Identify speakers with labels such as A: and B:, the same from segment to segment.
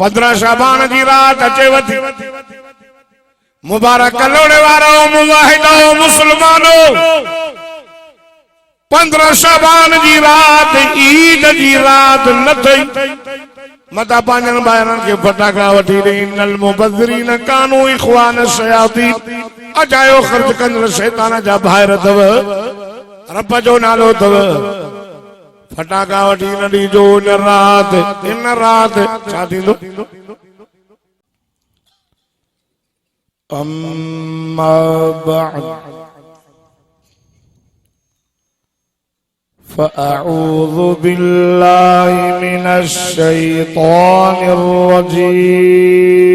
A: 15 शाबान जी रात अचे वधी मुबारक कलोड़े वारो मुवाहिदो मुसलमानो 15 शाबान जी रात ईद जी रात न थई मता पांजन बायरन के फटाका वठी ॾे नल मुबज़िरीन कानू इख़वान शयातीन अजायो ख़र्च कंदड़ शैतान जा भाइर अथव रब जो नालो अथव फटाका वठी न ॾिजो इन रात छा थींदो अम्मा बअद फ़अऊज़ु बिल्लाहि मिनश शैतानिर रजीम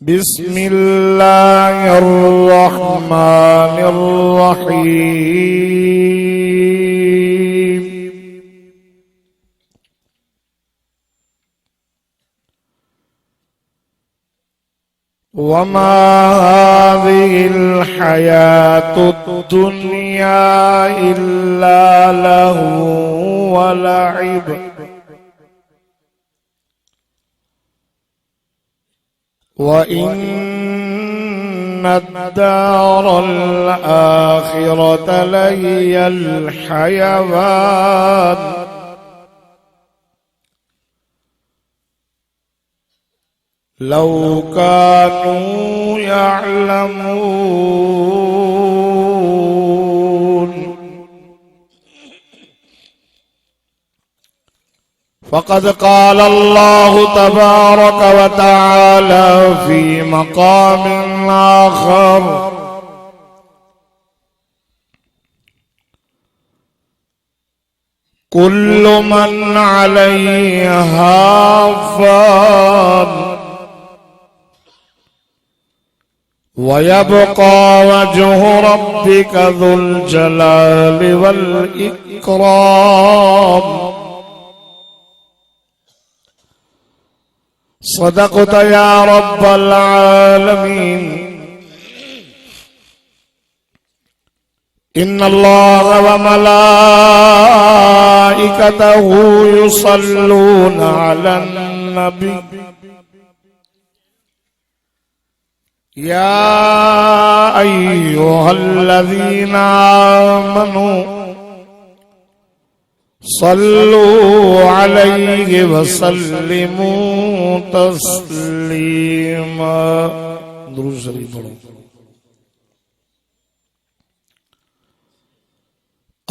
A: बिस्मिल्लाहिर रहमानिर रहीम वमा हाज़िहिल हयातुद्दुन्या इल्ला लहू व लइब व इन्नद-दारल आखिरत लहियल हयवान लौ कानू यअलमून फ़क़द क़ाल अल्लाहु तबारक व तआला फ़ी मक़ामिन आख़र कुल्लु मन अलैहा फ़ान वयबक़ा वज्हु रब्बिका ज़ुल जलालि वल इक्राम सदक़त या रब्बल आलमीन इन्नल्लाह व मलाइकतहु युसल्लूना अलन नबी या अय्युहल्लज़ीना आमनू सल्लू अलैहि व सल्लिमू तस्लीमा। दुरूद शरीफ पढ़ो।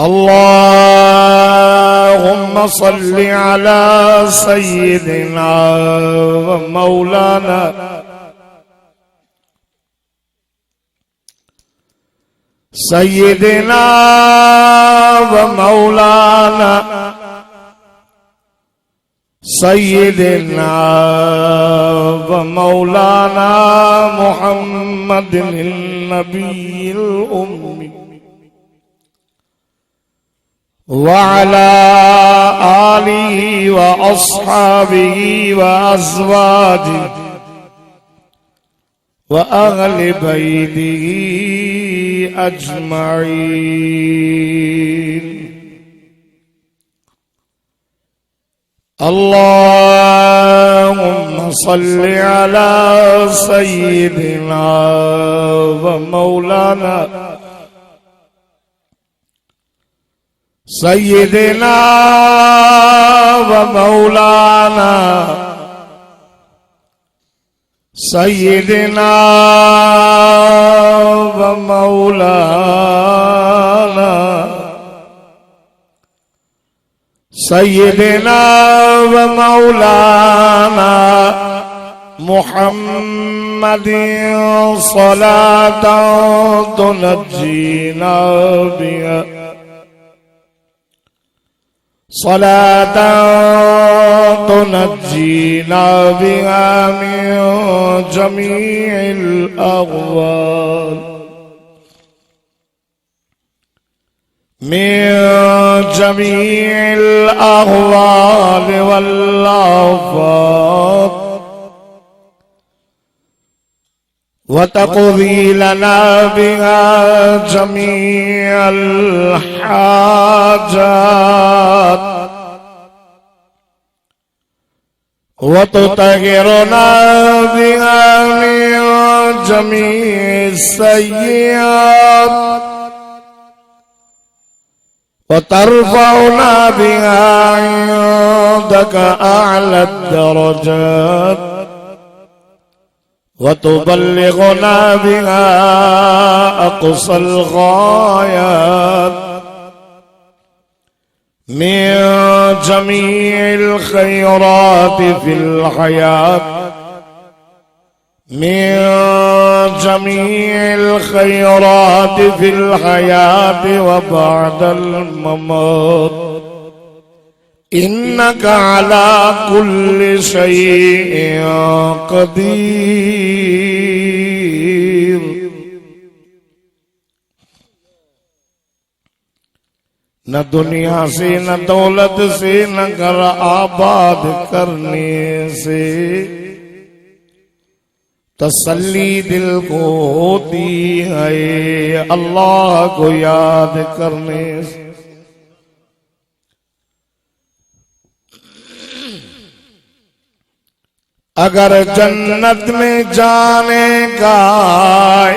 A: अल्लाहुम्मा सल्लि अला सय्यिदिना व मौलाना सय्यिदिना व मौलाना सय्यिदिना व मौलाना मुहम्मदिन नबील उम्मी व अला आलिहि व अस्हाबिहि व अज़वाजिहि व अहलि बैतिहि अजमईन। अल्लाहुम्मा सल्लि अला सय्यिदिना व मौलाना सय्यिदिना व मौलाना सय्यिदिना व मौलाना सय्यिदिना व मौलाना मुहम्मदिन सलातन तुनज्जीना बिहा सलातन तुनज्जीना बिहा मिन जमीइल अग़वाल मिन जमीइल अग़वाल वल आफ़ात व तक़दी लना बिहा जमीअल हाजात वतुतहिरुना बिहा मिन जमीइ सय्यिआत वतरफउना बिहा इंदका अअला दरजात वतुबल्लिगुना बिहा अक़सल गायात मिन जमीइल खैरात फिल हयात मिन जमीइल खैरात फिल हयात व बअदल ममात इन्नका अला कुल्लि शैइन क़दीर। न दुनिया से न दौलत से न घर आबाद करने से तसल्ली दिल को होती है, अल्लाह को याद करने से। अगर जन्नत में जाने का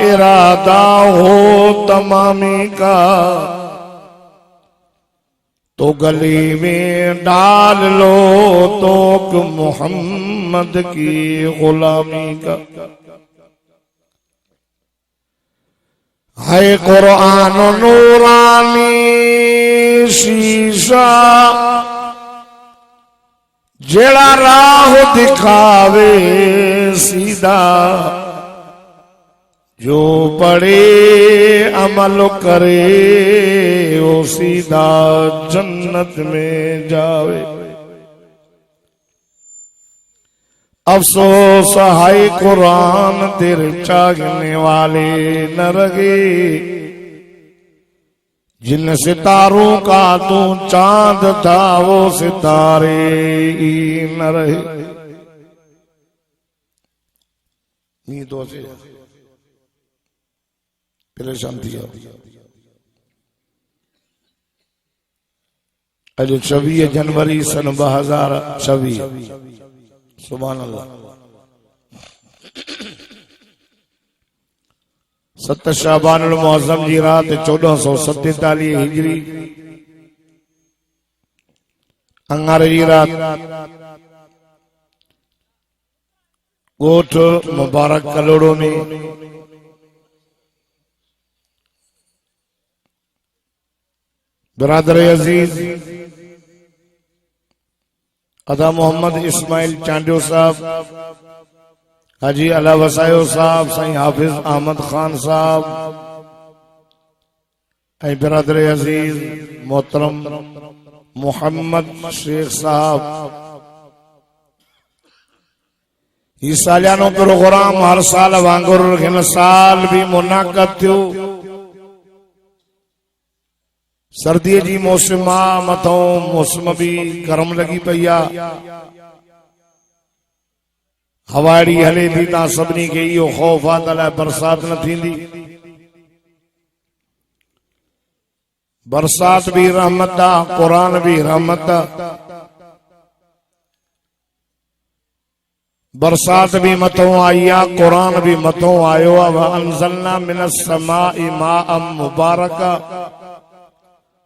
A: इरादा हो तमामी का तो गली में डाल लो तो मोहम्मद की गुलामी का। है कुरान नूरानी शीशा जेड़ा राह दिखावे सीधा, जो पढ़े अमल करे वो सीधा जन्नत में जावे। अफसोस है कुरान तेरे चाहने वाले न रहे, जिन सितारों का तू चांद था वो सितारे ही न रहे। नींदों से परेशान थी। अज 26 जनवरी सन 2026 सुभान अल्लाह। 7 शाबानुल मुअज़्ज़म जी रात 1447 हिजरी अंगारे जी रात गोठ मुबारक कलोड़ो में बिरादर अजीज अदा मोहम्मद इस्माइल चांडियो साहब, हाजी अला वसायो साहब, साईं हाफिज अहमद खान साहब, बिरादर अजीज मोहतरम मोहम्मद शेख साहब, ये सालियानो प्रोग्राम हर साल वांगुर हिन साल भी मुनाक़द थियो। सर्दी जी मौसम मथो मौसम भी गरम लगी पई आ, हवाड़ी हले थी ता सभिनी खे इहो खौफ आहे त अलाए बरसात न थींदी। बरसात भी रहमत आहे, कुरान भी रहमत आहे। बरसात भी मथो आई आहे, कुरान भी मथो आयो आहे। व अंज़लना मिनस समाई माअम मुबारका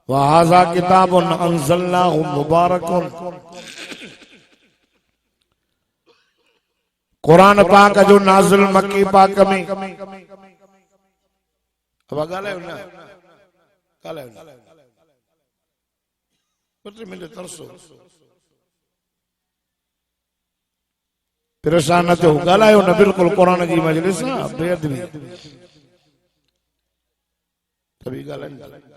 A: व हाज़ा किताबुन अंज़लनाहु मुबारकुन। कुरान पाक जो नाज़िल मक्की पाक में अब ॻाल्हायो न ॻाल्हायो न ॿ मिंट तरसो परेशान न थियो, ॻाल्हायो न। बिल्कुलु कुरान जी मजलिस आहे, बेअदबी सभी ॻाल्हाइनि।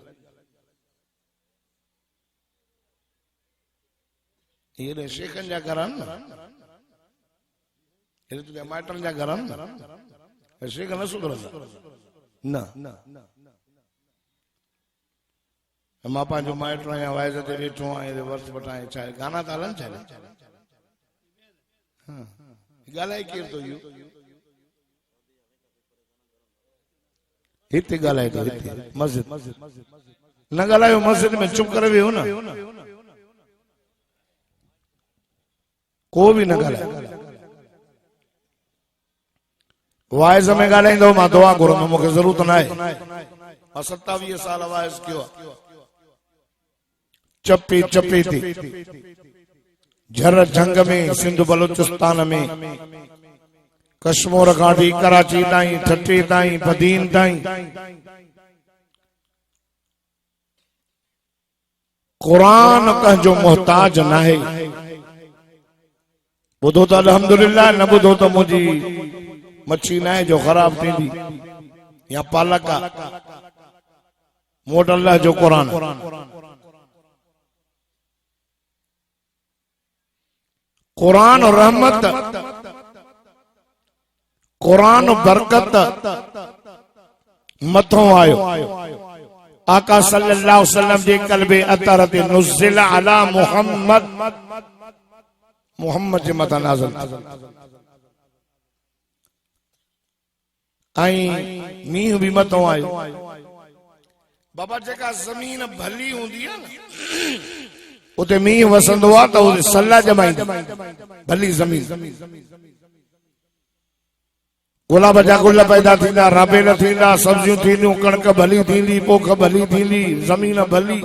A: ये शेखन जा घर आहिनि न, ये तुंहिंजा माइटनि जा घर आहिनि न, शेख न सुधरंदा न। मां पंहिंजो माइट आहियां, वाइज ते वेठो आहियां, वर्त वटाए छा गाना था हलनि छा? ॻाल्हाए केरु थो इहो? हिते ॻाल्हाए थो, हिते मस्जिद न ॻाल्हायो, मस्जिद में चुप करे वियो न। को भी न ॻाल्हाए। वाइज़ में ॻाल्हाईंदो मां दुआ घुरंदो, मूंखे ज़रूरत न आहे। 27 साल वाइज़ कयो, चपे चपे ते झर जंग में, सिंध बलोचिस्तान में, कश्मीर खां कराची ताईं, ठटे ताईं, बदीन ताईं कुरान कंहिंजो मोहताज न आहे। ॿुधो त अल्हम्दुलिल्लाह, न ॿुधो त मुंहिंजी मच्छी न आहे जो ख़राब थींदी या पालक मोट अल्लाह जो कुरान। कुरान रहमत, कुरान बरकत मथों आयो। आका सल्लल्लाहु अलैहि वसल्लम जे कल्बे अतर ते नुज़िल अला मुहम्मद, मुहम्मद जे मथां नाज़िल ऐं मींहुं भी मथों आयो। बाबा जेका ज़मीन भली हूंदी आहे न, उते मींहुं वसंदो आहे त उते सला जमाईंदी भली ज़मीन। गुलाब जा गुल पैदा थींदा, राबेल थींदा, सब्जियूं थींदियूं, कणक भली थींदी, पोख भली थींदी, ज़मीन भली।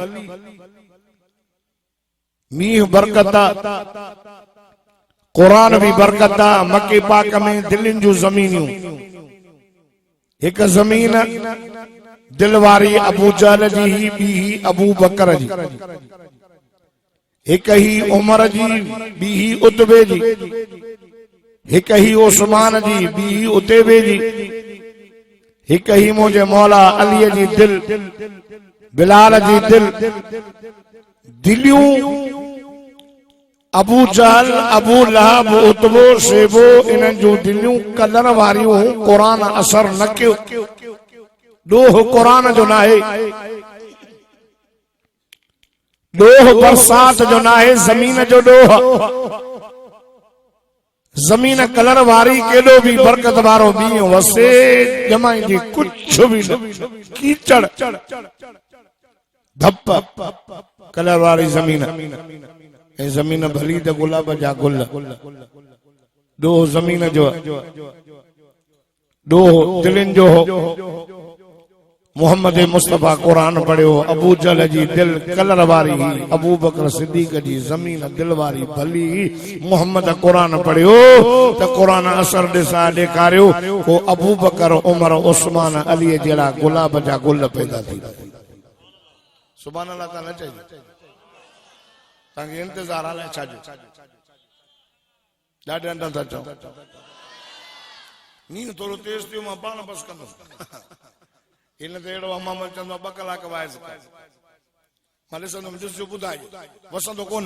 A: मींहुं बरकत, कुरान भी बरकत। मके पाक में दिलनि जूं ज़मीनियूं, एक ज़मीन दिल वारी अबू जहल जी ही, ॿी ही अबू बकर जी, एक ही उमर जी, ॿी ही उतबे जी, एक ही उस्मान जी, ॿी ही उतैबे जी, एक ही मुझे मौला अली जी दिल, बिलाल जी दिल। दिलियूं अबू जहल, अबू लहब, उतबो, शेबो, इन्हनि जूं दिलियूं कलर वारियूं। कुरान असर न कयो, ॾोह कुरान जो न आहे, ॾोह बरसात जो न आहे, ज़मीन जो ॾोह। ज़मीन कलर वारी, केॾो भी बरकत वारो मींहुं वसे, ॼमाईंदी कुछ भी न। कीचड़ धप कलर वारी ज़मीन, ऐं ज़मीन भली त गुलाब जा गुल। ॾोह ज़मीन जो, ॾोह दिलनि जो हो। मोहम्मद मुस्तफा कुरान पढ़ियो, अबू जहल जी दिल कलर वारी, अबू बकर सिद्दीक जी ज़मीन दिल वारी भली। मोहम्मद कुरान पढ़ियो त कुरान असर ॾिसा ॾेखारियो, को अबू बकर, उमर, उस्मान, अली जहिड़ा गुलाब जा गुल पैदा थी। सुभान अल्लाह त न चइजो, तव्हांखे इंतज़ार आहे छाजो, ॾाढे अंदर था चओ। मींहुं थोरो तेज़ थियो, मां पाण बसि कंदुसि। इन ते अहिड़ो हमाम चवंदो 2 कलाक वाइज़ मां ॾिसंदुमि, ॾिसजो ॿुधाए वसंदो कोन,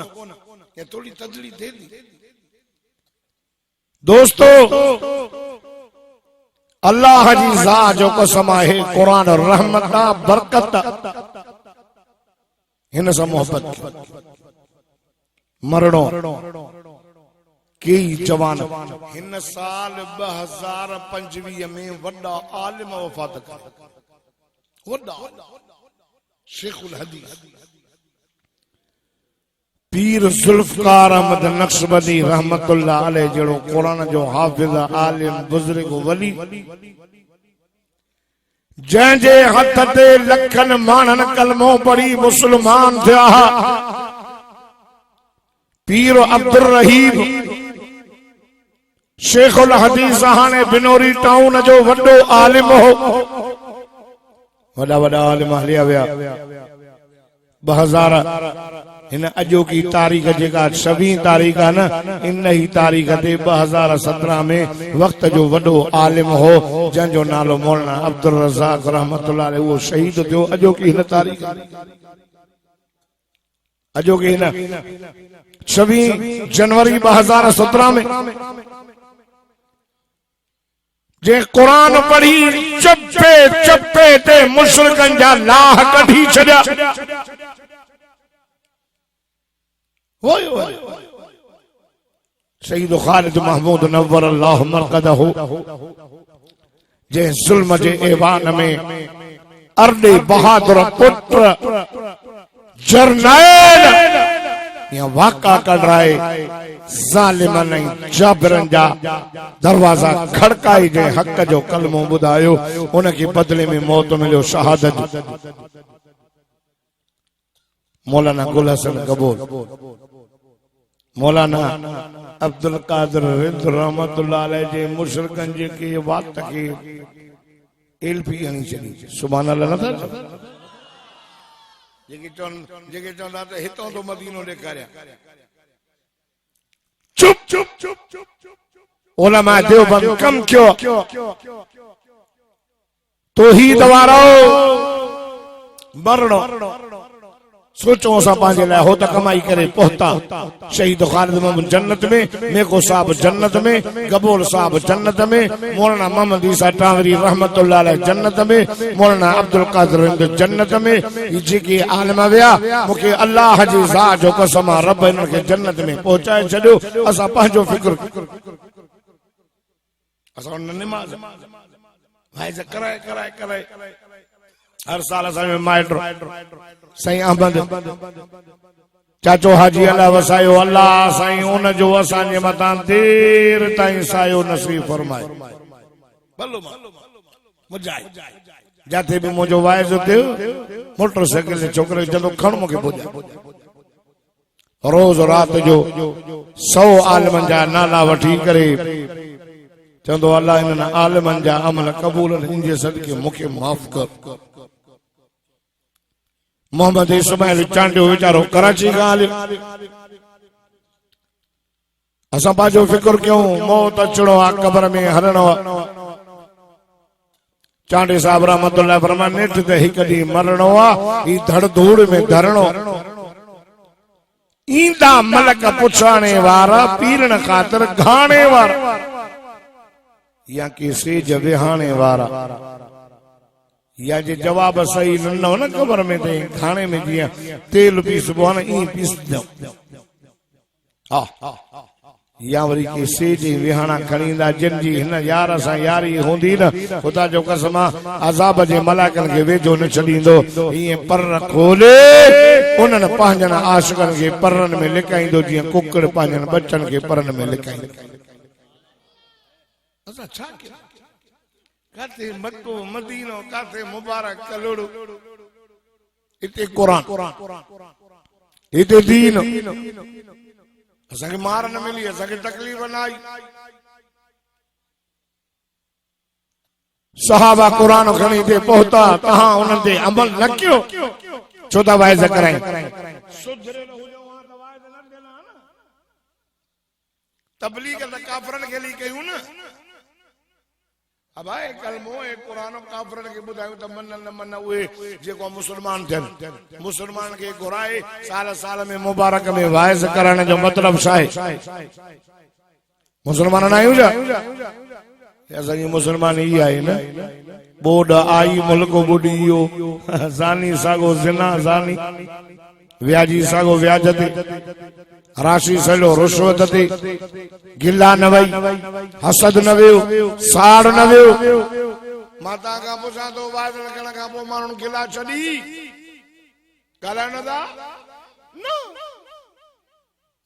A: या थोरी तजली थिए थी। दोस्तो, अल्लाह जी ज़ात जो कसम आहे, कुरान रहमत, बरकत, हिन सां मोहब्बत। मरणो कई जवान हिन साल 2025 में वॾा आलिम वफ़ात कया, वॾा शेखुल हदीस पीर जुल्फकार अहमद नक्शबंदी रहमतुल्लाह अलैह जहिड़ो कुरान जो हाफ़िज़, आलिम, बुज़ुर्ग, वली, जंहिंजे हथ ते लखनि माण्हुनि कलमो पढ़ी मुस्लमान थिया। पीर अब्दुल रहीम शेखुल हदीस हाणे बिनोरी टाउन जो वॾो आलिम हो। वॾा वॾा आलिम हलिया विया। 2000 हिन अॼोकी तारीख़ जेका 26 तारीख़ आहे न, इन ही तारीख़ ते 2017 में वक़्त जो वॾो आलिम हो, जंहिंजो नालो मौलाना अब्दुल रज़ाक रहमतुल्लाह अलैह, उहो शहीद थियो अॼोकी हिन तारीख़, अॼोकी हिन 26 जनवरी 2017 में। जे कुरान पढ़ी चप्पे चप्पे ते मुशरिकन जा लाह कढी छॾिया। शहीद खालिद महमूद नव्वर अल्लाह मरकदहु, जे जुल्म जे ऐवान में अरडे बहादुर पुत्र जरनैल या वाका कर रहा है ज़ालिमन ऐं जाबिरन जा दरवाजा खड़काई जे हक जो कलमो बुधायो उनके बदले में मौत मिलो शहादत। मौलाना गुल हसन कबूल, मौलाना अब्दुल कादिर रिज़ रहमतुल्लाह अलैह जे मुशरिकन जे की बात की एलपी हणी चली सुभान अल्लाह। न जेके चवंदा त हितों तो मदीनो ॾेखारिया। चुप चुप चुप चुप उलमा देवबंद कम क्यों तौहीद वारो मरणो सोचो असां पंहिंजे लाइ हो त कमाई करे पहुता। शहीद ख़ालिद मोहम्मद जन्नत में, मेको साहब जन्नत में, गबोल साहब जन्नत में, मौलाना मोहम्मद ईसा टांगरी रहमतुल्लाह अलैह जन्नत में, मौलाना अब्दुल कादिर हिंद जन्नत में। जेके आलम विया मूंखे अल्लाह जी ज़ात जो कसम आहे रब हिननि खे जन्नत में पहुचाए छॾियो। असां पंहिंजो फिक्र असां निमाज़ वाइज़ कराए कराए कराए हर साल असांजो माइट साईं अहमद चाचो हाजी अल्लाह वसायो अल्लाह साईं उन जो असांजे मथां देर ताईं सायो नसीब फरमाए। जाते भी मुझो वाइज थियो मोटरसाइकिल जे छोकरे जदों खण मूंखे पुॼा रोज रात जो 100 आलमन जा नाला वठी करे चंदो अल्लाह इन्हनि आलमन जा अमल कबूल इन जे सदके मूंखे माफ़ कर। मोहम्मद इस्माइल चांडियो वीचारो कराची खां हलियो। असां पंहिंजो फिक्र कयूं मौत अचणो आहे कब्र में हलणो आहे। चांडे साहब रहमतुल्लाह फरमाए नेठ ते हिकु ॾींहुं मरणो आहे ई धड़ धूड़ में धरणो। ईंदा मलक पुछाणे वारा पीरण ख़ातिर घाणे वारा या कि सेज विहाणे वारा या जे जवाब सही न हो न कब्र में ते खाने में जिया तेल पीसबो न ई पीस दो हा या वरी के सेज विहाणा खणींदा जिन जी हिन यार सां यारी हूंदी न खुदा जो कसम अज़ाब जे मलाकन के वेझो न छॾींदो। ईअं पर खोले उन्हनि पंहिंजनि आशिकनि खे परनि में लिकाईंदो जीअं कुकड़ पंहिंजनि बचनि खे परनि में लिकाईंदो। असां छा कयूं? काथे मक्को मदीनो काथे मुबारक कलोड़ो इते कुरान इते दीन असांखे मार न मिली असांखे तकलीफ़ न आई। सहाबा कुरान खणी हिते पहुता तहां उन्हनि ते अमल न कयो छो था वाइज़ कराइनि। तबलीग त काफ़रनि खे हली कयूं न। अब आए कलमो ए कुरान काफरन के बुधायो त मन न मन उए जेको मुसलमान थियन मुसलमान के घुराए साल साल में मुबारक में वाइज करण जो मतलब छा है? मुसलमान न आहियूं छा? असांजी मुसलमान ई आहे न। बोड आई मुल्क बुडियो ज़ानी सागो ज़िना ज़ानी व्याजी सागो व्याज ते राशि सलो रुश्वत ते गिला न वई हसद न वियो साड़ न वियो। माता का पुछा तो वाइज रखण खां पोइ माण्हुनि गिला छॾी ॻाल्हाइण था न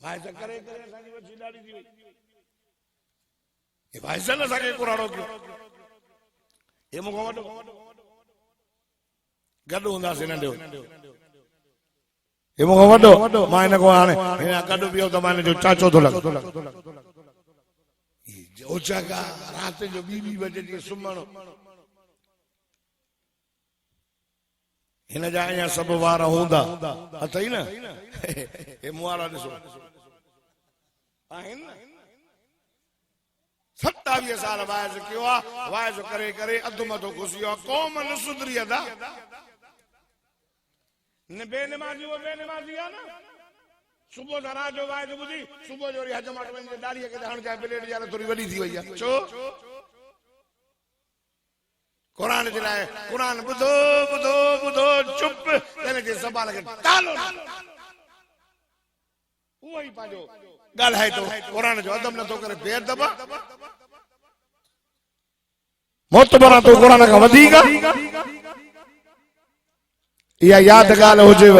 A: वाइज करे करे असांजी वची ॾाढी थी वई। हे वाइज न असांखे कुराड़ो कयो हे मूंखां वॾो गॾु हूंदासीं नंढो हे मूंखां वॾो मां हिन खां हाणे गॾु पियो त मां हिन जो चाचो थो लॻां। ओचाका राति जो 2 बजे जी सुम्हणो हिन जा अञा सभु वार हूंदा अथई न। हे मुआरा ॾिसो आहिनि न 27 साल वाइज़ कयो आहे। वाइज़ करे करे अधु मथो घुसी वियो क़ौम न सुधरी अदा न बेनमाज़ी वो बेनमाज़ी आहे न। सुबुह जो रात जो वाइज़ ॿुधी सुबुह जो वरी हजमाट वञी दाढ़ीअ खे हण जाए ब्लेड यार थोरी वॾी थी वई आहे छो कुरान जे लाइ कुरान ॿुधो ॿुधो ॿुधो चुप हिन जे ज़बान खे तालो उहो ई पंहिंजो ॻाल्हाए थो कुरान जो अदब नथो करे बेअदब मोतबरा तो कुरान खां वधीक या याद गाल हुजेव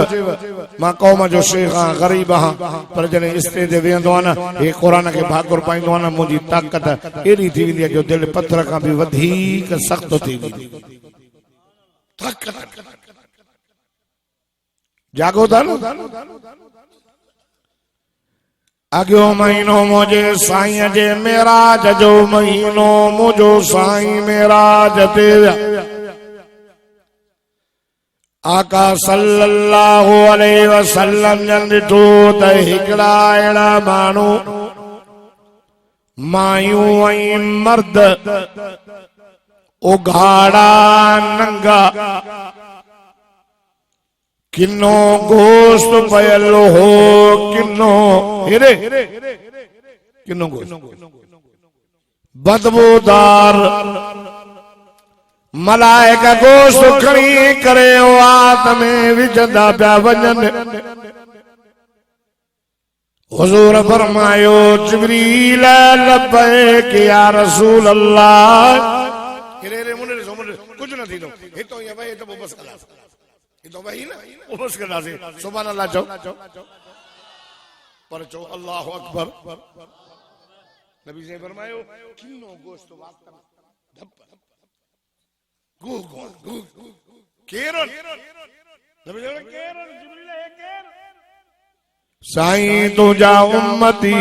A: मां कौम जो शेख हां गरीब हां पर जने स्टेज ते वेंदो आ न हे कुरान के भाकुर पाइंदो आ न मुंजी ताकत एडी थी वेंदी जो दिल पत्थर का भी वधीक सख्त थी वेंदी ताकत जागो था न अगो महीनो मुझे साईं जे मेराज जो महीनो मुझो साईं मेराज ते आका सल्लल्लाहु अलैहि वसल्लम जन ॾिठो त हिकिड़ा अहिड़ा माण्हू मायूं ऐं मर्द उघाड़ा नंगा किनो गोश्त पयल हो किनो हेरे किनो गोश्त बदबूदार मलाइका गोश्त खणी करे वात में विझंदा पिया वञनि हुजूर फरमायो जिब्रील लब्बैक या रसूल अल्लाह हेरे मुंडे कुछ न थींदो हितो या भाई तो बस खलास तो भाई ना बस खलास सुभान अल्लाह चओ पर चओ अल्लाहु अकबर नबी से फरमायो किनो गोश्त वात गो गो गो केरन नबी ने केरन जिब्रील है केर साईं तुझा उम्मती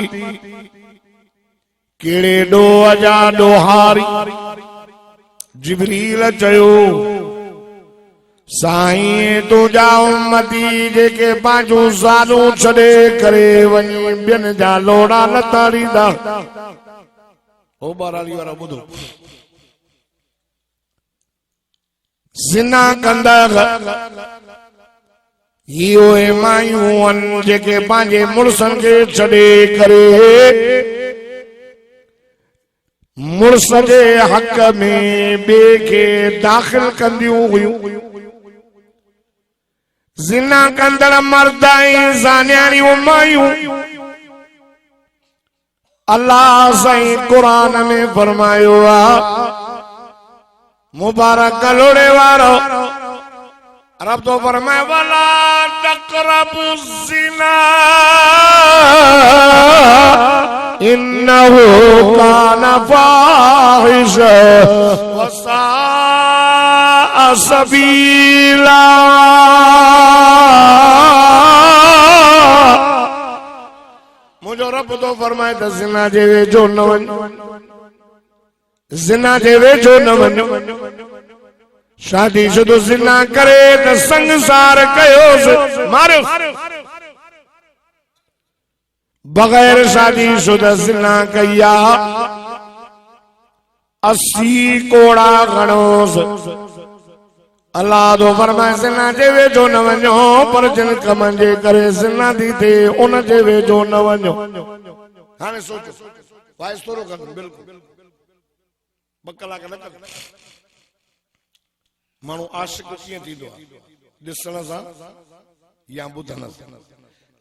A: केड़े डो अजा डोहारी जिब्रील चयो साईं तुझा उम्मती जेके पांचो सालू छड़े करे वनी बिन जा लोड़ा न तारीदा ओ बाराली वारा बुधो जिना कंदा यो मायूं जेके पांजे मुड़सन के छड़े करे मुड़स जे हक में बे के दाखिल कंदियूं हुयूं जिना कंदड़ मर्द ऐं ज़ानियारियूं मायूं अल्लाह साईं कुरान में फरमायो आ मुबारक लोड़े वारो रब तो फरमाए वाला तक़रबु ज़िना इन्नहु कान फ़ाहिशा व साअ सबीला मुझो रब तो फरमाए त ज़िना जे वेझो न वञ जिना जे वेझो न वञो शादी शुदो जिना करे त संसार कयोस मारियो बगैर शादी शुदा जिना कया 80 कोड़ा गणोस अल्लाह तो फरमाए जिना जे वेझो न वञो पर जिन कम जे करे जिना थी थे उन जे वेझो न वञो हाणे सोचो वाइस थोरो कर बिल्कुल बकला का न कर मानो आशिक किए थींदो आहे ॾिसण सां या ॿुधण सां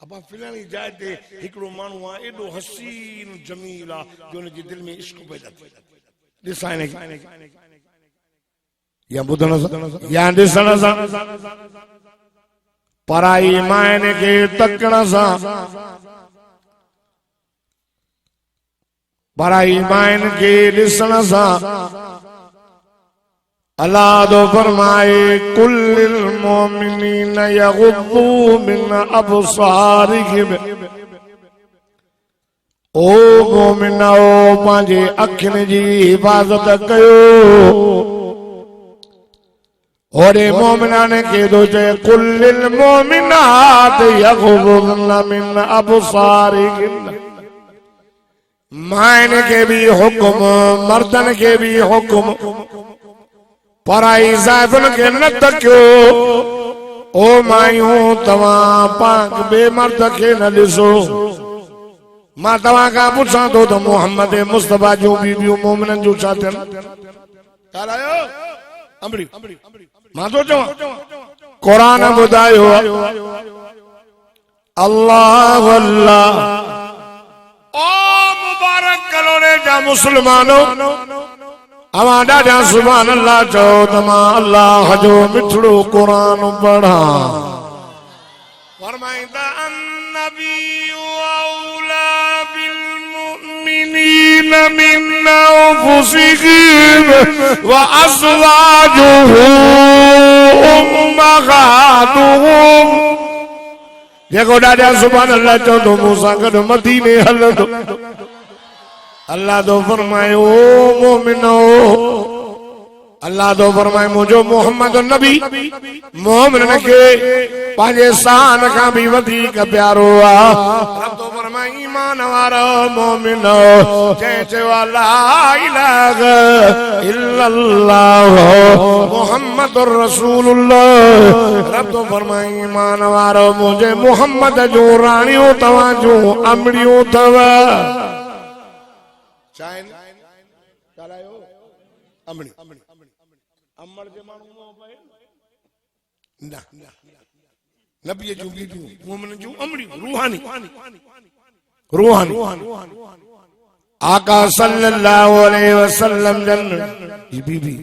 A: अब फिलानी जाइ ते हिकिड़ो माण्हू आहे एॾो हसीन जमील आहे जो हुनजे दिलि में इश्क पैदा थिए ॾिसां हिनखे या ॿुधण सां या ॾिसण सां पराई माइने खे तकण सां पराई माइन के ॾिसण सां अल्लाह तो फरमाए कुल्लिल मोमिनीन यग़ुद्दू मिन अबसारिहिम ओ मोमिनो पंहिंजे अखियुनि जी हिफ़ाज़त कयो ओरे मोमिनाने के दो चए कुल्लिल मोमिनात यग़ुद्दन मिन अबसारिहिम माइन के भी हुक्म मर्दन के भी हुक्म पराई ज़ाइफ़ुन के न तकियो ओ मायूं तव्हां पाक बे मर्द के न ॾिसो मां तव्हां खां पुछां थो त मोहम्मद मुस्तफा जूं बीबियूं मोमिनन जूं छा थियनि ॻाल्हायो अमड़ी मां थो चवां क़ुरान ॿुधायो अल्लाह अल्लाह ओ मुबारक कलोने जा मुसलमानों अवां ॾाढा सुभान अल्लाह चओ त मां अल्लाह जो मिठड़ो क़ुरान पढ़ा। फरमाईंदा अन्नबी औला बिल मुमिनीन मिन अनफुसिहिम व अज़वाजुहु उम्महातुहुम। जेको ॾाढा सुभान अल्लाह चओ तो मूंसां गॾु मदीने हलंदो। अल्लाह तो फरमायो मोमिनो, अल्लाह तो फरमाए मुझो मोहम्मद नबी मोमिन के पंहिंजे शान खां भी वधीक प्यारो आ। रब तो फरमाए ईमान वारो मोमिनो जंहिं चयो ला इलाहा इल्लल्लाह मुहम्मदुर रसूलुल्लाह। रब तो फरमाए ईमान वारो मुझे मोहम्मद जो राणियूं तव्हां जूं अमड़ियूं अथव। चाइन चलायो अमड़ी अमड़ जे माण्हू मोह पए न नबी जूं बीबियूं मोमिन जूं अमड़ियूं रूहानी रूहानी आका सल्लल्लाहु अलैहि वसल्लम जन बीबी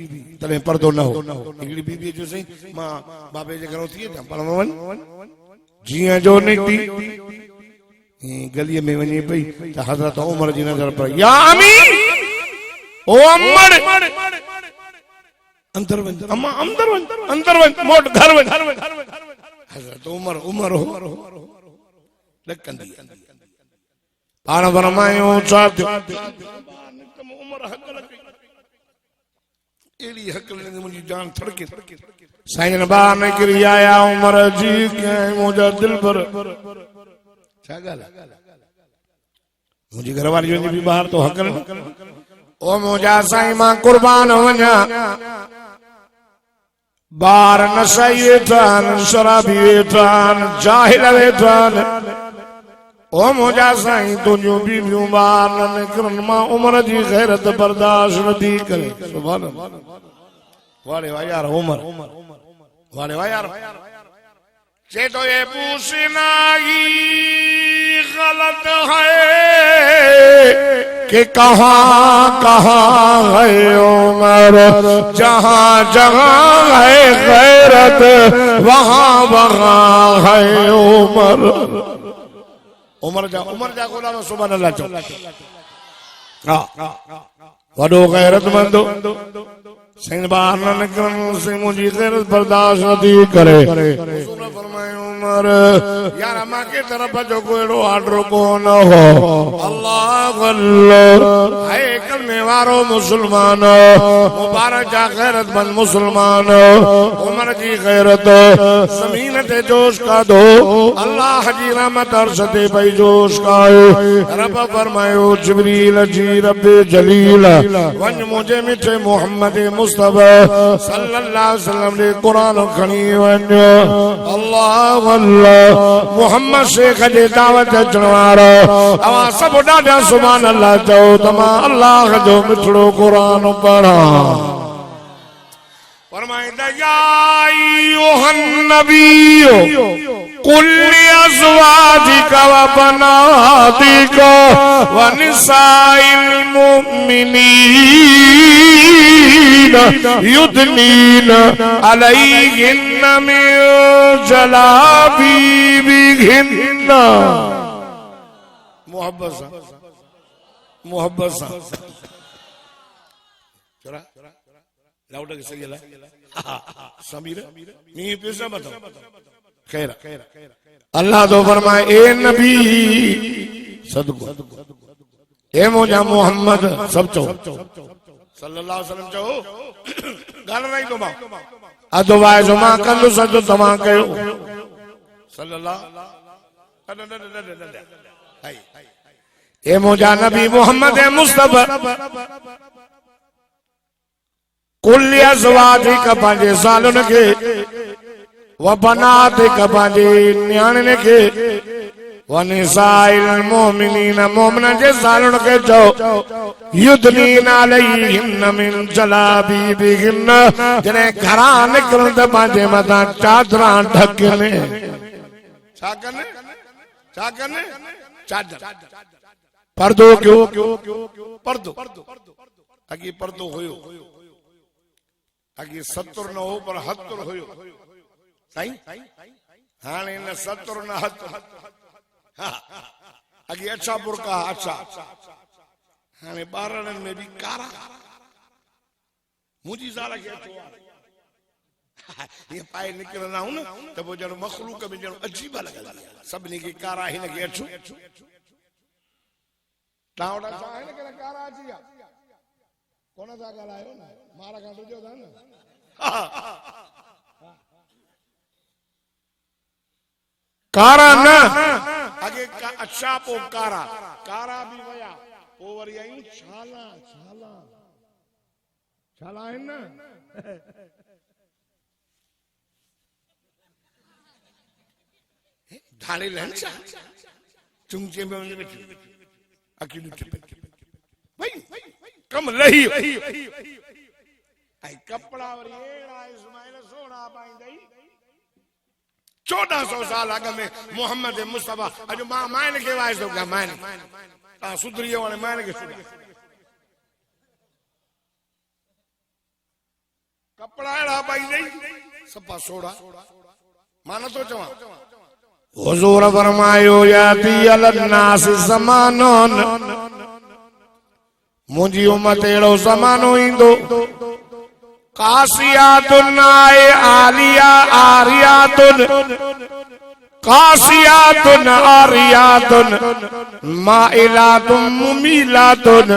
A: तने पर्दो न हो। हिकड़ी बीबी जो सही मां बाबे जे घरों थी त पर वन जियां जो निकती गली में वनी पई त हजरत उमर जी नजर पई या अमी ओ अमड़ अंदर वन अम्मा अंदर वन मोट घर वन। हजरत उमर हो लकंदी पाण फरमायो साथ उमर हक लगी एड़ी हक लगी मुंहिंजी जान थड़के साईं बाहर निकरी आया उमर जी के मुंहिंजा दिल पर मुझी घरवारी भी बाहर तो हक ओ मुझा साईं मां कुर्बान वञा। बार नशाई वेठा शराबी वेठा जाहिल वेठा ओ मुझा साईं तुंहिंजूं बीबियूं बार न निकिरनि मां उमर जी गैरत बर्दाश्त नथी करे। सुभान अल्लाह वारे वाह यार उमर वारे वाह यार जे तो ये पूछना ही गलत है कि कहाँ कहाँ है उमर, जहाँ जहाँ है गैरत वहाँ वहाँ है उमर। उमर जा गुलाम सुभान अल्लाह चो वडो गैरतमंदो सिंह बाहर न निकरन से मुझी गैरत बर्दाश्त नथी करे। रसूल फरमाए उमर यार मां के तरफ जो कोई आर्डर को न हो। अल्लाह अल्लाह है कलमे वारो मुसलमान मुबारक जा गैरतमंद मुसलमान उमर जी गैरत जमीन ते जोश का दो अल्लाह जी रहमत अर्श ते पई जोश का। रब फरमायो जिब्रील जी रब जलील वन मुझे मिठे मोहम्मद मुस्तफा सल्लल्लाहु अलैहि वसल्लम ने कुरान खणी वञो। अल्लाह अल्लाह मोहम्मद शेख जे दावत अचण वारो अवां सभ ॾाढा सुभान अल्लाह चओ त मां अल्लाह जो मिठड़ो कुरान पढ़ा। फरमाईंदा या अय्युहन नबिय्यु कुल लिअज़वाजिका व बनातिका व निसाइल मुमिनीन युदनीन अलैहिन्न मिन जलाबीबिहिन्न। मोहब्बत सा चला लाउड के सही है समीर मी पैसा बताओ खैर अल्लाह तो फरमाए ए नबी सदको ए मुझा मोहम्मद सब चो सल्लल्लाहु अलैहि वसल्लम चो गाल नहीं तो बा अदवाए जो मां कंदो सजो तमा कयो सल्लल्लाहु ए मुझा नबी मोहम्मद मुस्तफा कुल अज़वाजिका पंहिंजे ज़ालुनि खे व बनातिका पंहिंजे न्याणियुनि खे व निसाइल मुमिनीन मोमिननि जे ज़ालुनि खे चओ युदनीन अलैहिन्न मिन जलाबीबिहिन्न जॾहिं घरां निकिरनि त पंहिंजे मथां चादरां ढकनि। छा कनि चादर पर्दो क्यों पर्दो अगे पर्दो हुयो, अगे 70 न हो पर 70 हुयो साईं। हाणे न 70 न 70। अगे अच्छा बुरका अच्छा, हाणे ॿारनि में भी कारा। मुंहिंजी ज़ाल खे अचो ये पाए निकरंदा हूं न त पोइ ॼण मखलूक में ॼण अजीब लॻंदी आहे। सभिनी खे कारा, हिन खे अचो। तव्हां वटि छा आहे न के कारा अची विया कोन था ॻाल्हायो न, मार खां ॾिजो था न। कारा न अगे अच्छा पोइ कारा, कारा भी वया, पोइ वरी आयूं छाला। छाला छाला आहिनि न। धाड़े लहन चा चुंचे में वञी वेठी अकेली भाई कम लही आई कपड़ा वरी एड़ा इस्माइल सोना पाईंदई। 1400 साल अॻु में मोहम्मद मुस्तफा अॼु मां माइन खे वाइस थो कयां। माइन तव्हां सुधरी वियो, हाणे माइन खे सुधा। कपड़ा अहिड़ा पाईंदई सफ़ा सोड़ा। मां नथो चवां। हुजूर फरमायो याती अलन्नास ज़मानुन, मुंहिंजी उम्मत अहिड़ो ज़मानो ईंदो कासियातुन आए आलिया आरियातुन, कासियातुन आरियातुन माइलातुन मुमीलातुन।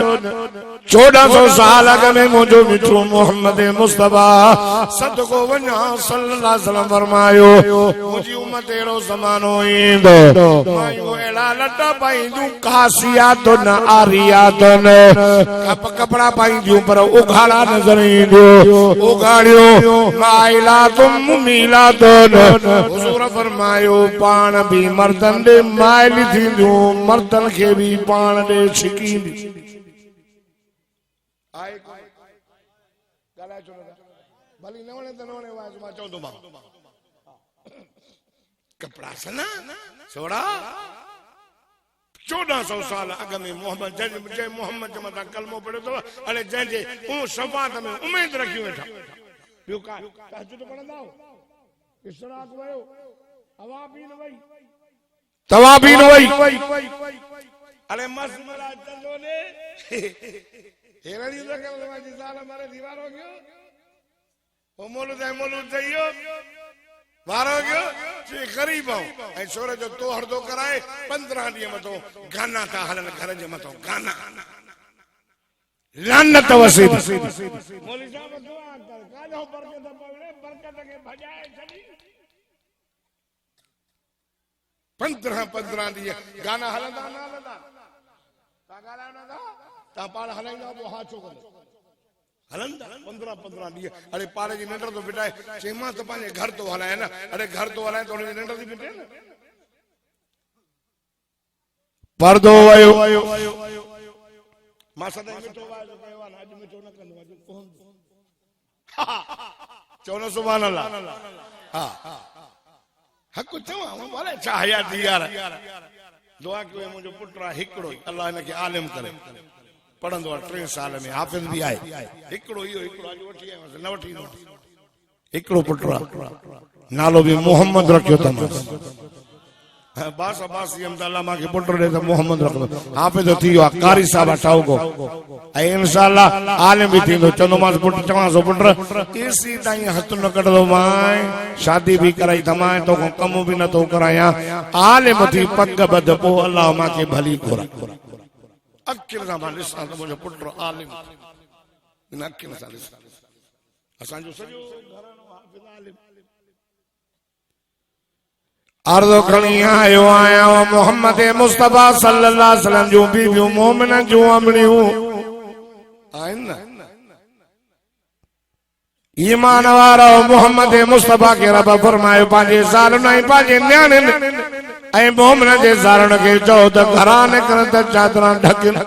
A: 1400 साल अॻु में मुंहिंजो मिठो मोहम्मद मुस्तफा सदको वञा सल्लल्लाहु अलैहि वसल्लम फरमायो मुंहिंजी उम्मत अहिड़ो ज़मानो ईंदो मायूं अहिड़ा लटा पाईंदियूं कासियातुन आरियातुन, कपड़ा पाईंदियूं पर उघाड़ा नज़र ईंदियूं। उघाड़ियूं माइलातुन मुमीलातुन। हुज़ूर फरमायो पाण भी मर्दनि ॾे माइल थींदियूं, मर्दनि खे भी पाण ॾे छिकींदियूं। आए ॻाल्हाए छो नथा? भली न वणे त न वणे, वाज मां चवंदो मां कपड़ा सना सोड़ा। 1400 साल अॻु में मोहम्मद जंहिं मोहम्मद जे मथां कलमो पढ़ियो अथव, अड़े जंहिंजे शफ़ाअत में उमेद रखी वेठा। ॿियो का तहज्जुद पढ़ंदा हो, इशराक वयो, अवाबीन वई, तवाबीन वई, अरे मस्त मला चंदो ने हेरणी तो के मां साल मारे दीवार हो गयो ओ मोलू चाहियो वार हो गयो जे गरीब हो ऐ छोरे जो तो हर दो कराए 15 ॾींहं मथो गाना था हलन घर जे मथो गाना लानत वसी मौलवी साहब दुआ कर काजो बरकत पवे बरकत के भजाए छडी 15 ॾींहं गाना हलंदा न हलंदा ता गाना न था ता पाण हलाईंदा वो हा छो करे हलंदा 15 ॾींहं। अरे पाड़े जी निंड तो बिठाए चेमा तो पंहिंजे घर तो हलाए न। अरे घर तो हलाए तो निंड थी बिठे न। पर्दो वयो मां सदा मिठो वाजो कयो आहे अॼु मिठो न कंदो अॼु कोन चवनो सुभान अल्लाह। हा हक चवां भले छा हयाती यार दुआ कयो मुंहिंजो पुट आहे हिकिड़ो अल्लाह हिनखे आलिम करे पढ़ंदो आहे 3 साल में हाफ़िज़ भी आहे हिकिड़ो इहो हिकिड़ो अॼु वठी आयो न वठी ईंदो हिकिड़ो पुट नालो भी मोहम्मद रखियो त बास अब्बास अल्लाह मां के पुट ॾे त मोहम्मद रखो हाफ़िज़ थी वियो आहे कारी साहब ठाउको ऐं इंशाअल्लाह आलिम भी थींदो। चवंदो मां पुट चवां सो पुट एसी ताईं हथ न कढंदो मां शादी भी कराई तमाए तो कम भी न तो कराया आलिम थी पग बद पोइ अल्लाह मां के भली घुरा अखियुनि सां मां ॾिसां त मुंहिंजो पुट आलिम इन अखियुनि सां ॾिसां असांजो सॼो घरानो हाफ़िज़ आलिम। अर्ज़ खणी आयो आहियां मोहम्मद मुस्तफा सल्लल्लाहु अलैहि वसल्लम जूं बीबियूं मोमिन जूं अमड़ियूं आहिनि न ईमान वारा मोहम्मद मुस्तफा के रब फरमायो पंहिंजे ज़ालुनि ऐं पंहिंजे न्याणियुनि ऐं मोमिन जे ज़ालुनि खे चओ त घरां निकिरनि त चादरां ढकनि।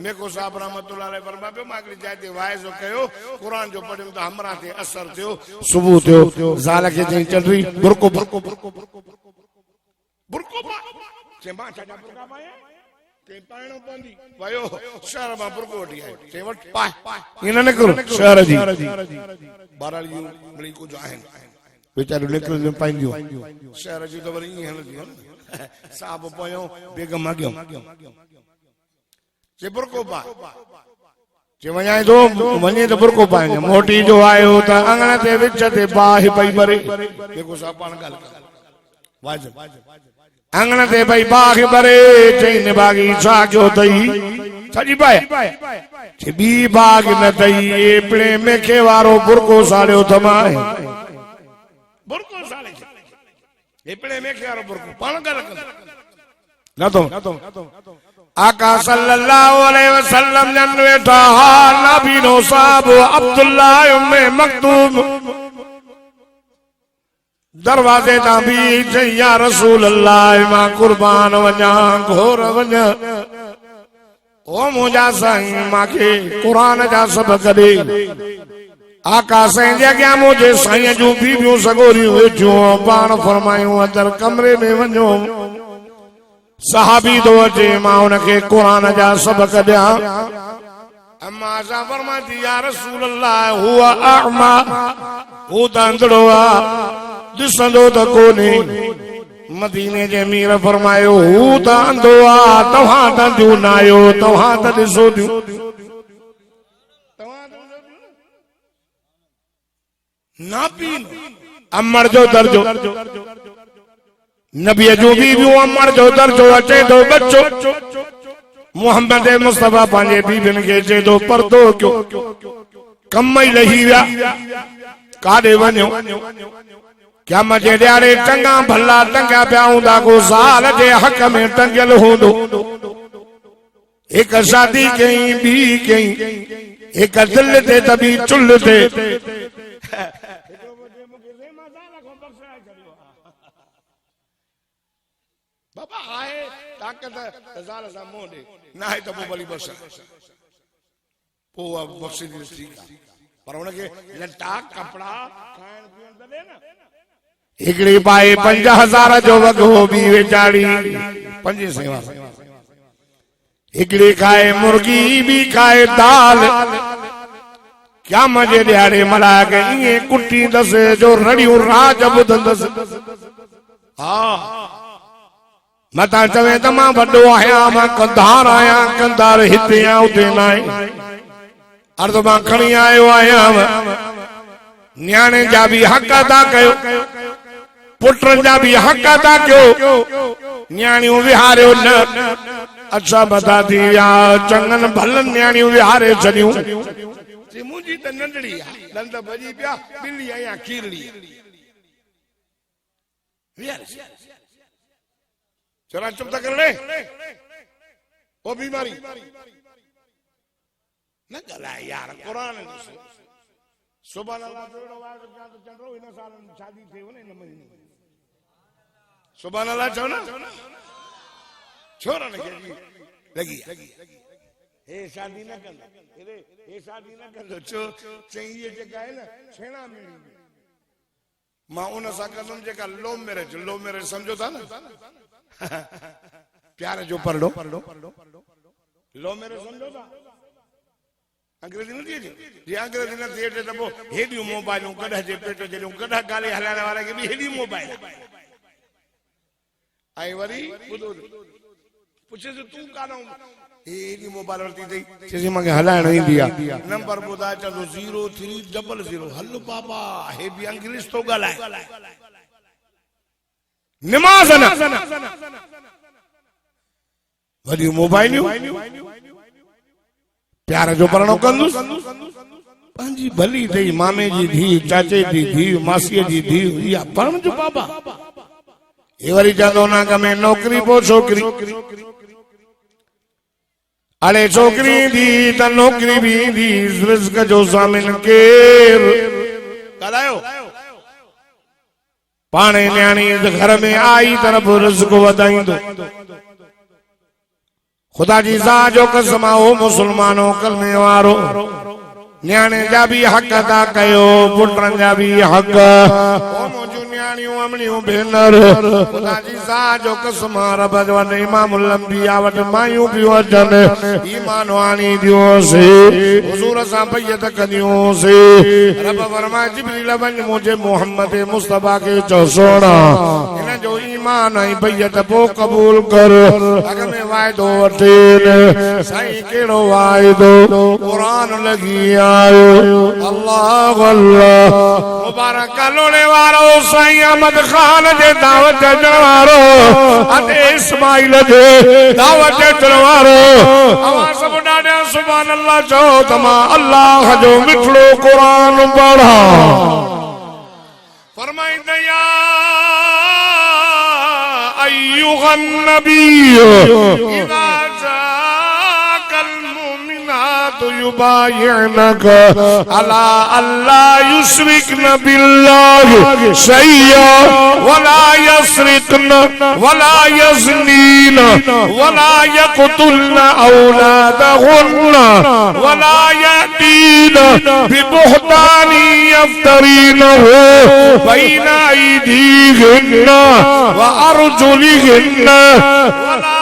A: मेको साहब रहमतुल्लाह अलैहि फरमायो मां हिकिड़ी जाइ ते वाइज़ो कयो क़ुरान जो पढ़ियो त हमरा ते असर थियो सुबुह थियो ज़ाल खे चई चंडरी बुरको बुरको बुरको बुरको बुरको पा चए मां छा बुरका पाया कहीं पाइणो पवंदी वयो शहर मां बुरको वठी आयो चई वठ पाए इन न करो शहर जी बाराली बड़ी कुछ आहिनि बेचारो निकिरंदियूं पाईंदियूं शहर जी त वरी ईअं हलंदियूं साहब पयो बेगम अॻियो चई बुरको पाए चई वञाए थो वञे त बुरको पाए मोटी जो आयो त अंगण ते विच ते बाहि पई भरे जेको सा पाण ॻाल्हि वाजिब अंगण ते भई बाहि भरे चई निभागी छा कयो अथई सॼी पाए चई ॿी बाग न अथई एपड़े मेखे वारो बुरको साड़ियो थमाए बुरको साड़े एपड़े मेखे वारो बुरको पाण ॻाल्हि न तो आका सल्लल्लाहु अलैहि वसल्लम जन वेठा नबी नो साहब अब्दुल्लाह उम्मे मक्तूम दरवाजे ता भी चई या रसूल अल्लाह मां कुर्बान वञा घोर वञ ओ मुंहिंजा साईं मांखे क़ुरान जा सबक़ ॾे आका साईं जे अॻियां मुंहिंजे साईं जूं बीबियूं सगोरियूं वेठियूं पाण फरमायूं अंदर कमरे में वञो सहाबी तो अचे मां उनखे क़ुरान जा सबक़ ॾियां अम्मा असां फरमाती या रसूल अल्लाह हुआ अअमा हू त अंधड़ो आहे ॾिसंदो त कोन्हे मदीने जे मीर फरमायो हू त अंधो आहे तव्हां त अंधियूं न आहियो तव्हां त ॾिसो थियूं नापी अमर जो दर्जो नबी जूं बीबियूं अमर जो दर्जो अचे थो बच्चो मोहम्मद मुस्तफा पंहिंजे बीबियुनि खे चए थो परदो कयो कम ई लही विया काॾे वञो क्या मजे ॾियारे चङा भला टंगिया पिया हूंदा को साल जे हक़ में टंगियल हूंदो हिक शादी कई ॿी कई हिक दिल ते त ॿी चुल्ह ते बाबा आहे ताकत ज़ाल सां मोह ॾे न आहे त पोइ भली बस पोइ बख़्शी दी ठीक आहे पर उनखे लटा कपड़ा खाइण पीअण त ॾे न हिकड़ी पाए 5000 जो वॻो बि वेचारी 5 सेवा हिकड़ी खाए मुर्गी भी खाए दाल क्या मजे ॾियारे मला के इएं कुटी दस जो रड़ियूं राज ॿुधंदसि हा मता चवे त मां वॾो आहियां मां कंधार आहियां कंधार हिते आ उते न आहे अर्ध मां खणी आयो आहियां न्याणे जा भी हक़ अदा कयो पुटनि जा भी हक़ अदा कयो न्याणियूं विहारियो न अच्छा बता थी विया चङनि भलनि न्याणियूं विहारे छॾियूं मुंहिंजी त नंढड़ी आहे दंद भॼी पिया ॿिली आहियां खीरड़ी चला चुप था कर ले वो बीमारी न गलाए यार कुरान सुभान अल्लाह जोड़ो वार तो चंद्रो इन साल शादी थी हो न इन महीने सुभान अल्लाह चो ना छोरा ने लगी ए शादी न कर ए शादी न कर छो चाहिए जगह है ना छेड़ा मिली मां उन सा कसम जेका लो मैरिज समझो था ना प्यार जो पढ़ लो लो मैरिज समझो था अंग्रेजी न थी जे अंग्रेजी न थिए त पोइ हेॾियूं मोबाइलूं कॾहिं जे पेट जॾहिं कॾहिं गाली हलाइण वारा खे बि हेॾी मोबाइल ऐं वरी ॿुधो पुछेसि तूं कान हेॾी मोबाइल वरिती अथई चएसि मूंखे हलाइण ईंदी आहे नंबर ॿुधाए चवंदो 0300 हल बाबा हे बि अंग्रेज थो ॻाल्हाए निमाज़ न वरी मोबाइलियूं प्यार जो परणो कंदुसि पंहिंजी भली अथई मामे जी धीउ चाचे जी धीउ मासीअ जी धीउ इहा पढ़ण जो बाबा हे वरी चवंदो न में नौकरी पोइ छोकिरी अड़े छोकिरी ईंदी त नौकरी बि ईंदी रिज़्क़ जो ज़ामिन केर ॻाल्हायो पाणे न्याणी घर में आई तरफ़ रिज़्क़ वधाईंदो खुदा जी ज़ात जो कसम हो मुसलमानो कलमे वारो न्याणे जा भी हक़ अदा कयो पुटनि जा भी हक़ ओ मुंहिंजो प्याणियों अमणियों भेनर खुदा जी सा जो कसम रब वट इमामुल अंबिया वट मायूं पियो अचन ईमान वाणी दियो से हुजूर सा बैयत कदियो से रब फरमाए जिब्रील वञ मुझे मोहम्मद मुस्तफा के चो सोना इन जो ईमान आई बैयत पो कबूल कर अग में वायदो वठेन साईं केड़ो वायदो कुरान लगी आयो अल्लाह अल्लाह मुबारक लोने वारो साईं अहमद खान जे दावत जवारो अते इस्माइल जे दावत जवारो अवा सब डाडा सुभान अल्लाह चो तमा अल्लाह जो मिठड़ो कुरान पढ़ा फरमाई दया अय्युहन नबी इदा युबायिनक अला अल्ला युश्रिकन बिल्लाहि शैया वला यसरिकन वला यज़नीन वला यक़तुलन औलादहुन्न वला यातीन बिबुहतानि यफ्तरीनहु बैन अयदीहिन्न व अर्जुलिहिन्न वला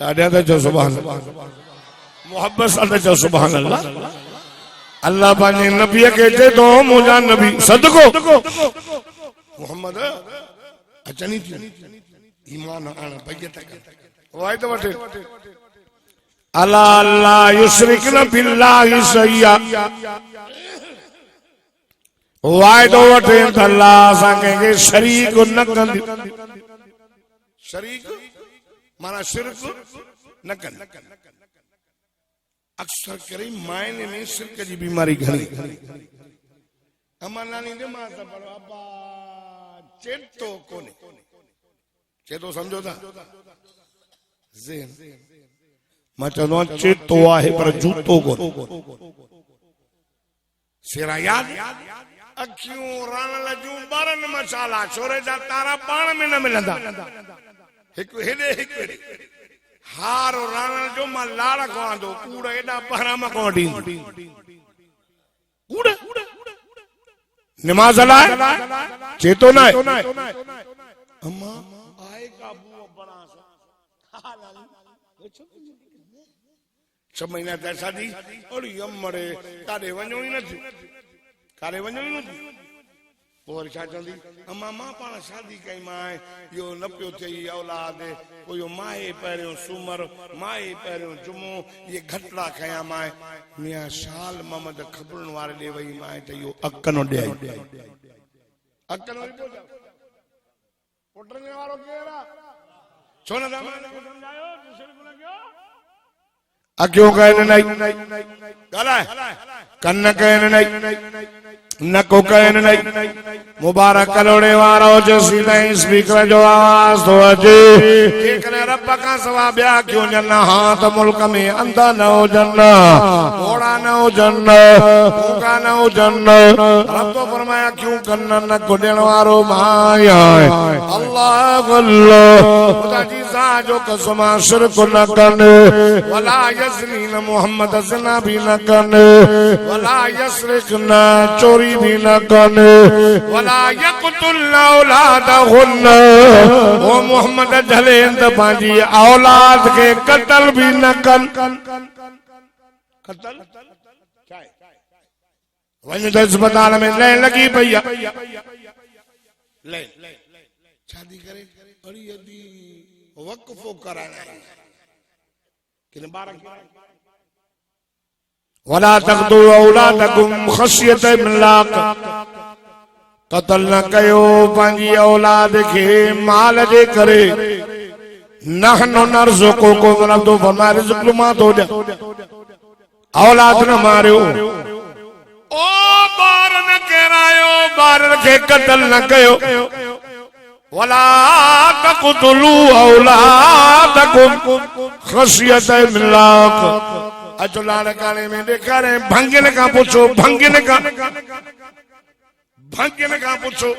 A: ada jo subhanallah मोहब्बत अल्लाह जो सुभान अल्लाह अल्लाह पाने नबी कहते तो मुझा नबी सदको मोहम्मद अच्छा नहीं ईमान आना बैयत वाय तो वठे अला अल्लाह युश्रिकन बिल्लाहि शैया वाय तो वठे अल्लाह संगे के शरीक न कंदी शरीक माना शिरक न कंदी अक्सर करे मायने में शिरक जी बीमारी घणी अमना नहीं दे माता पर अब्बा चेतो कोने चेतो समझो था ज़हन मैं चलो चेतो आहे पर जूतो कोने सिरा याद अखियों रान लजू बारन मसाला छोरे जा तारा पाण में न मिलंदा हिक हेडे हिक हार रान जो मां लाड़ कोंदो कूड़ एडा पारा में कोंडी कूड़ नमाज अलाए चेतो ना अम्मा आए का बुआ बड़ा सा 6 महीना तक शादी और अमरे कारे वणो ही न और छा चंदी अम्मा मां पाण शादी कई मां यो न पियो थई औलाद को यो माए पहिरियों सूमर माए पहिरियों जुमो ये घटड़ा खया मां मियां शाल मोहम्मद खबरन वारे दे वई मां त यो अकनो दे अकनो पुटने वारो केरा छोना दामा को समझायो दूसरे को लग्यो अक्यों कहने नहीं गला कन्न कहने नहीं न को कहने नहीं मुबारक कलोड़े वारो जो सीधा स्पीकर जो आवाज तो अजे देखने रब का सवा ब्या क्यों जन्ना हाथ मुल्क में अंधा न हो जन्ना घोड़ा न हो जन्ना भूखा न हो जन्ना रब तो फरमाया क्यों कन्न न गुडेन वारो माया अल्लाह अल्लाह खुदा जी सा जो कसम शिरक न करने वला यज़नीन मोहम्मद ज़ना भी न करने वला यसरिक न चोरी भी न करने वला यक़तुल औलादहुन्न वो मोहम्मद झले इंद पांजी औलाद के कत्ल भी न कर कत्ल वही तो अस्पताल में ले लगी भैया ले शादी करे और यदि वक्फो कराना है किन बारक वला तक़तुलू औलादकुम खशियत इमलाक कत्ल न कयो पंहिंजी औलाद के माल जे करे नहनु नरज़ुकुकुम रब तो फरमाए रिज़्क़ मां तो दे औलाद न मारियो ओ बार न केरायो बार के कत्ल न कयो वला तक़तुलू औलादकुम खशियत इमलाक अचो लाल काले में देखा रहे भंगिन का पूछो भंगिन का पूछो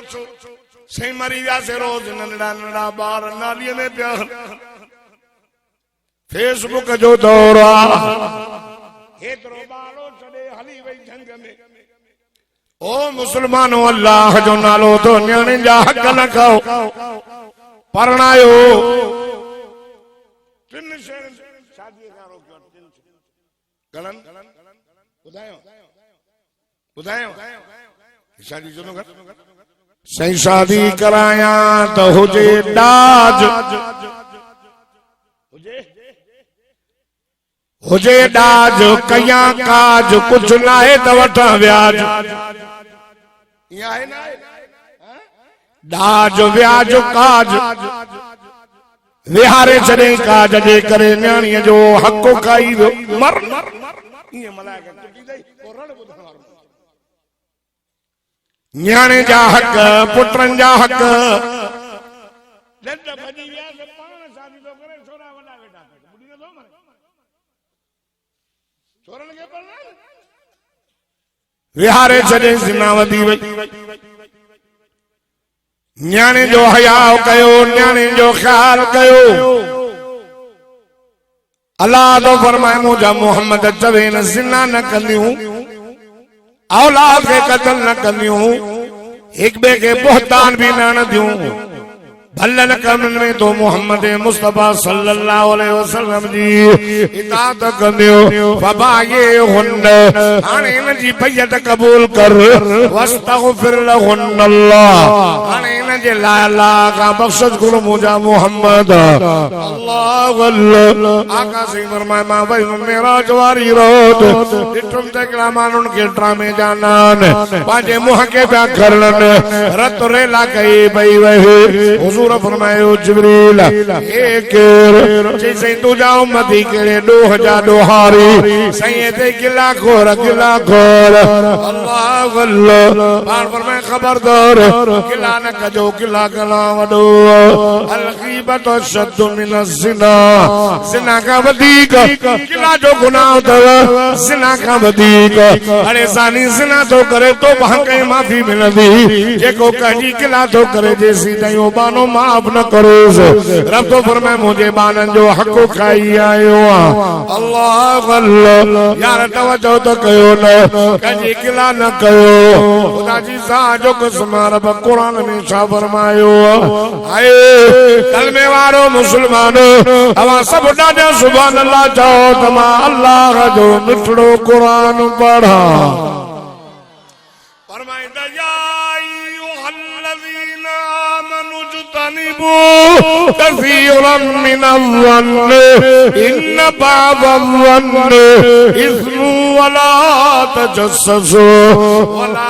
A: सही मरी विया से रोज नंढड़ा नंढड़ा ॿार नालीअ में पिया फेसबुक जो दौर आहे हेतिरो ॿारो छॾे हली वई जंग में ओ मुसलमानो अल्लाह जो नालो तो न्याणे जा हक़ न खाओ परणायो टिन शयुनि शादी खां रोकियो गलन ॿुधायो शादी जो न कर सही शादी कराया तो हुजे डाज हुजे डाज कया काज कुछ ना है तो वठा व्याज डाज व्याज काज विहारे छॾे काज जे करे न्याणीअ जो हक़ खाई मर न्याणे जा हक़ पुटनि जा हक़ विहारे छॾे ज़िना वधी वई न्याणे जो हयाउ कयो न्याणे जो ख्याल कयो अल्लाह तो फरमाए मुझा मोहम्मद चवे न ज़िना न कंदियूं औलाद के कत्ल न कंदियूं एक बे के बोहतान भी न दियूं भलन कमन में तो मोहम्मद मुस्तफा सल्लल्लाहु अलैहि वसल्लम जी इताअत कंदियो फबाये हुन हाने इन जी बैयत कबूल कर वस्तगफिर लहुन अल्लाह हाने इन जे ला अल्लाह का बख्शिश गुरु मुजा मोहम्मद अल्लाह अल्लाह आका से फरमाए मां भाई मेराज वारी रात डिठुम ते कलामान के ड्रामे जानन पाजे मुंह के प्या करन रत रेला कई भई वहे हुजूर फरमायो जिब्रील एक जैसे तू जाओ मदी केड़े डोह जा डोहारी सही ते गिला खोर अल्लाह अल्लाह बार फरमाए खबरदार गिला न कजो गिला गला वडो अल गीबत शद मिन ज़िना ज़िना का वधीक गिला जो गुनाह तव ज़िना का वधीक अरे सानी ज़िना तो करे तो वहां माफी मिलंदी जेको कजी गिला तो करे जेसी ताईं बानो माफ न करो रब तो फरमाए मुझे बानन जो हक़ खाई आयो अल्लाह अल्लाह यार तवज्जो तो कयो न कजी गिला न कयो खुदा जी सा जो कसम रब कुरान में छा फरमायो आए कलमे वारो मुसलमानो अवा सब ॾाढा सुभान अल्लाह चओ त मां अल्लाह जो मिठड़ो कुरान पढ़ा फरमाइंदा या अय्युहल्लज़ीना आमनू जुतनिबू कसीरन मिनज़-ज़न्न इन्न बा'द-ज़न्न इस्मु वला तजस्ससू वला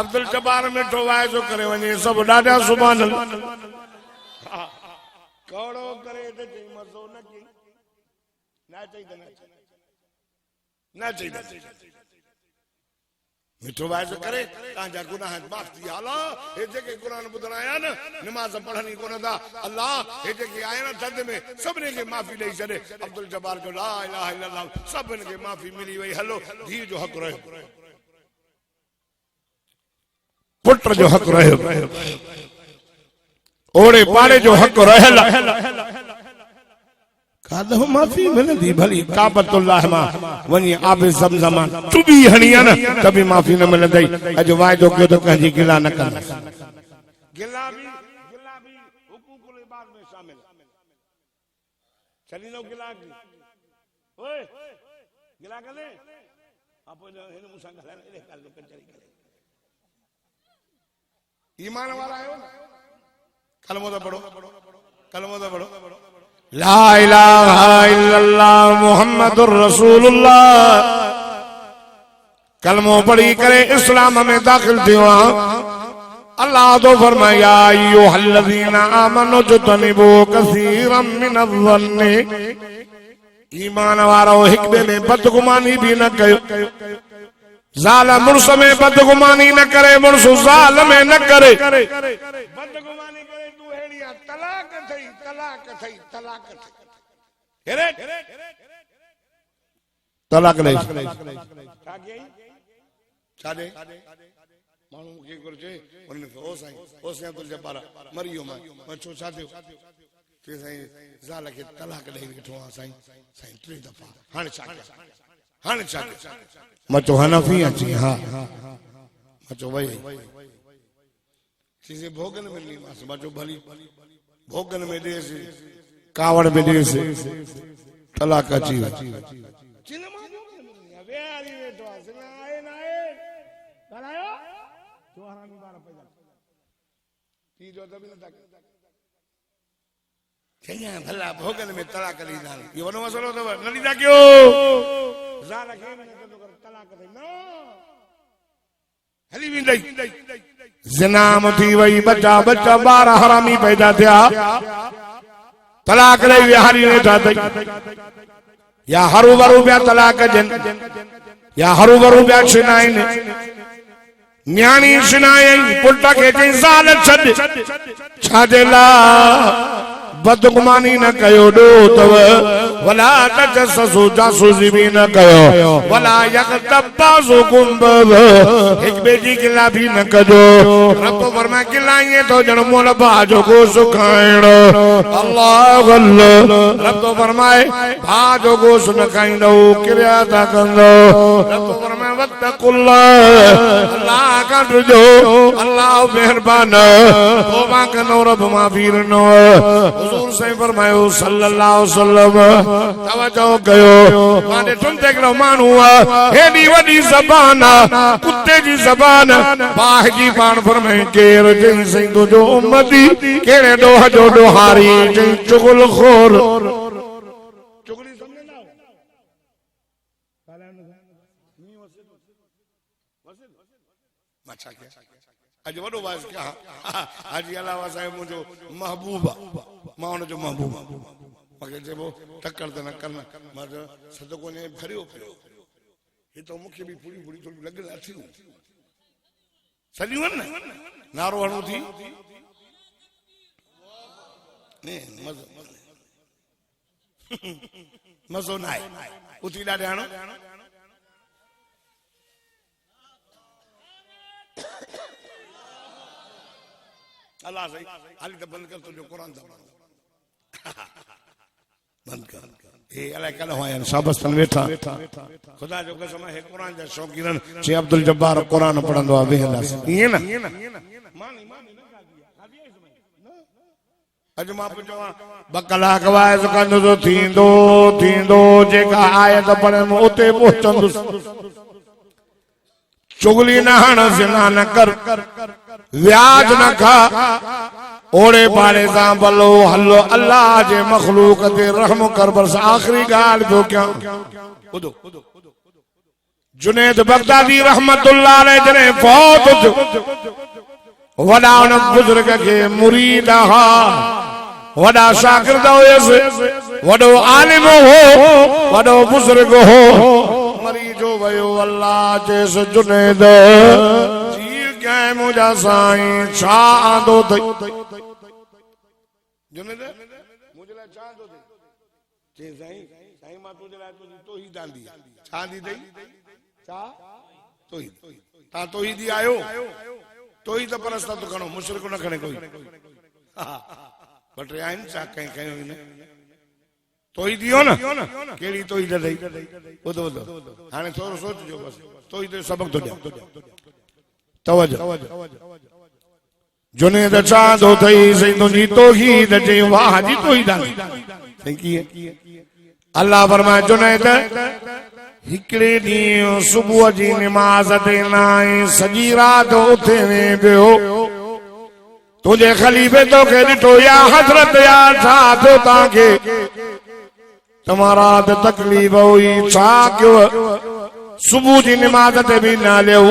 A: अब्दुल जब्बार में ठोवाए जो करे वने सब डाडा सुभान अल्लाह कौड़ो करे तो जे मजो न की ना चाहिए मिठो वाए जो करे तांजा गुनाह माफ थी आला ए जेके कुरान बुधनाया न नमाज पढ़नी कोन दा अल्लाह ए जेके आया न थद में सबने के माफी दई छडे अब्दुल जब्बार जो ला इलाहा इल्लल्लाह सबने के माफी मिली वई हलो धी जो हक रहे पुत्र जो हक रहे ओड़े पाड़े जो हक रहेला कादो माफी मिलंदी भली काबतुल्लाह मां वनी आबे ज़मज़म चुबी हणिया न कभी माफी न मिलंदी अज वायदो कयो तो कंजी गिला न कर गिला भी हुकूकुल इबाद में शामिल चली नो गिला की ओए गिला करे आपो हेन मुसा गला ने कर लो कंचरी करे ईमान वाला आयो कलमो तो पढ़ो ला इलाहा इल्लल्लाह मुहम्मदुर रसूलुल्लाह कलमो पढ़ी करे इस्लाम में दाखिल थियो। अल्लाह तो फरमाया अय्युहल्लज़ीना आमनु जुतनिबू कसीरम मिनज़्ज़न्नि, ईमान वारो हिक ॿिए में बदगुमानी भी न कयो। ज़ाल मुर्स में बदगुमानी न करे, मुर्स ज़ाल में न करे। बदगुमानी करे तू हेड़िया तलाक थई तलाक थई तलाक थई हेरे तलाक ले छाडे मानू के करजे उन ओ साईं ओ साईं तुल जबारा मरियो मैं छो छाडे ते साईं ज़ाल के तलाक ॾेई वेठो आ साईं साईं 3 दफ़ा हाणे छा मचो हनफी अची हा मचो वई सीधे भोगन में ली मास मचो भली भोगन में देस कावड़ में देस तलाक अची चिन मानो वेरी वेठो आ सिना आए ना आए करायो तो हरामी बार पैदा ती जो तभी न तक चया भला भोगन में तलाक ली ना ये वनो मसलो तो न लीदा क्यों ज़ाल के में तलाक दे ना हली विंदई ज़िना मथी वई बच्चा बच्चा 12 हरामी पैदा थिया तलाक ॾेई विहारी वेठा अथई या हरू भरू पिया तलाक ॾियनि या हरू भरू पिया छिनाइनि न्याणी छिनायई पुट खे चई ज़ाल छॾ छाजे लाइ बदगुमानी न कयो डो तव वला तजस्सु जासूसी भी न कयो वला यगतब बाज़ुकुम बाज़ एक बेजी गिला भी न कजो। रब फरमाए गिलाइए तो जण मोल बाजो को सुखाइण अल्लाह अल्लाह रब फरमाए बाजो को न खाइंदो क्रिया ता कंदो। रब फरमाए वत्तकुल्लाह अल्लाह का डरजो अल्लाह मेहरबान तौबा कनो रब माफ़ी नो। हुजूर से फरमायो सल्लल्लाहु अलैहि वसल्लम तवज्जो कयो माने तुम देख लो मानू हेडी वडी ज़बान कुत्ते जी ज़बान बाह जी पान फरमाए केर जई सई तो जो उम्मती केड़े डोह जो डोहारी जई चुगल खोर चुगली समझे ना अच्छा क्या अज वडो वाज क्या हाजी अलावा साहब मुझो महबूबा मां उन जो महबूब मगे जेबो टक्कर त न करना मज सदको ने भरियो पियो ये तो मुखे भी पूरी पूरी थोड़ी लग अथी सदियों न नारो हणो थी ने मजो मजो ना है उठी ॾाढे हणो अल्लाह सही हाली तो बंद कर तो जो कुरान था बंद कर ए अल्लाह कल होया शाबाश तन वेठा खुदा जो कसम है कुरान जा शौकीन छे अब्दुल जब्बार कुरान पढ़ंदो आ वेहला ये ना मानी मानी न गादी अज मां पुछो बकला कवायस कंदो तो थींदो जेका आयत पढ़न उते पहुचंदो चुगली न हण ज़िना न कर व्याज न खा ओड़े पाड़े सा भलो हलो अल्लाह जे मखलूक ते रहम कर बस आखिरी गाल जो क्या बुधो जुनैद बगदादी रहमतुल्लाह अलैह जने फौत वडा उन बुजुर्ग के मुरीद हा वडा शागिर्द हुयसि वडो आलिम हो वडो बुजुर्ग हो मरी जो वयो अल्लाह जेस जुनैद क्या मुझा साईं छा आंदो थई जुनैद मुझे ला छा आंदो थई जे साईं साईं मां तुझे ला तो ही दांदी छा दी थई छा तो ही ता तो ही दी आयो तो ही तो परस्ता तो खणो मुशरिक न खणे कोई बटरे आइन छा कहीं कयो ने तो ही दियो ना केड़ी तो ही दई बुधो हाने थोरो सोचजो बस तो ही तो सबक तो दे तवज्जो जुनैद चांदो थई सही तुझी तौहीद जे वाह जी तौहीद सही की अल्लाह फरमाए जुनैद हिकड़े ॾींहुं सुबुह जी नमाज़ ते नाए सॼी रात उथे वे पियो तुझे खलीफे तो के ॾिठो या हज़रत या छा थियो तव्हांखे तुम्हारा तकलीफ़ हुई छा कयो सुबुह जी नमाज़ ते भी न हलियो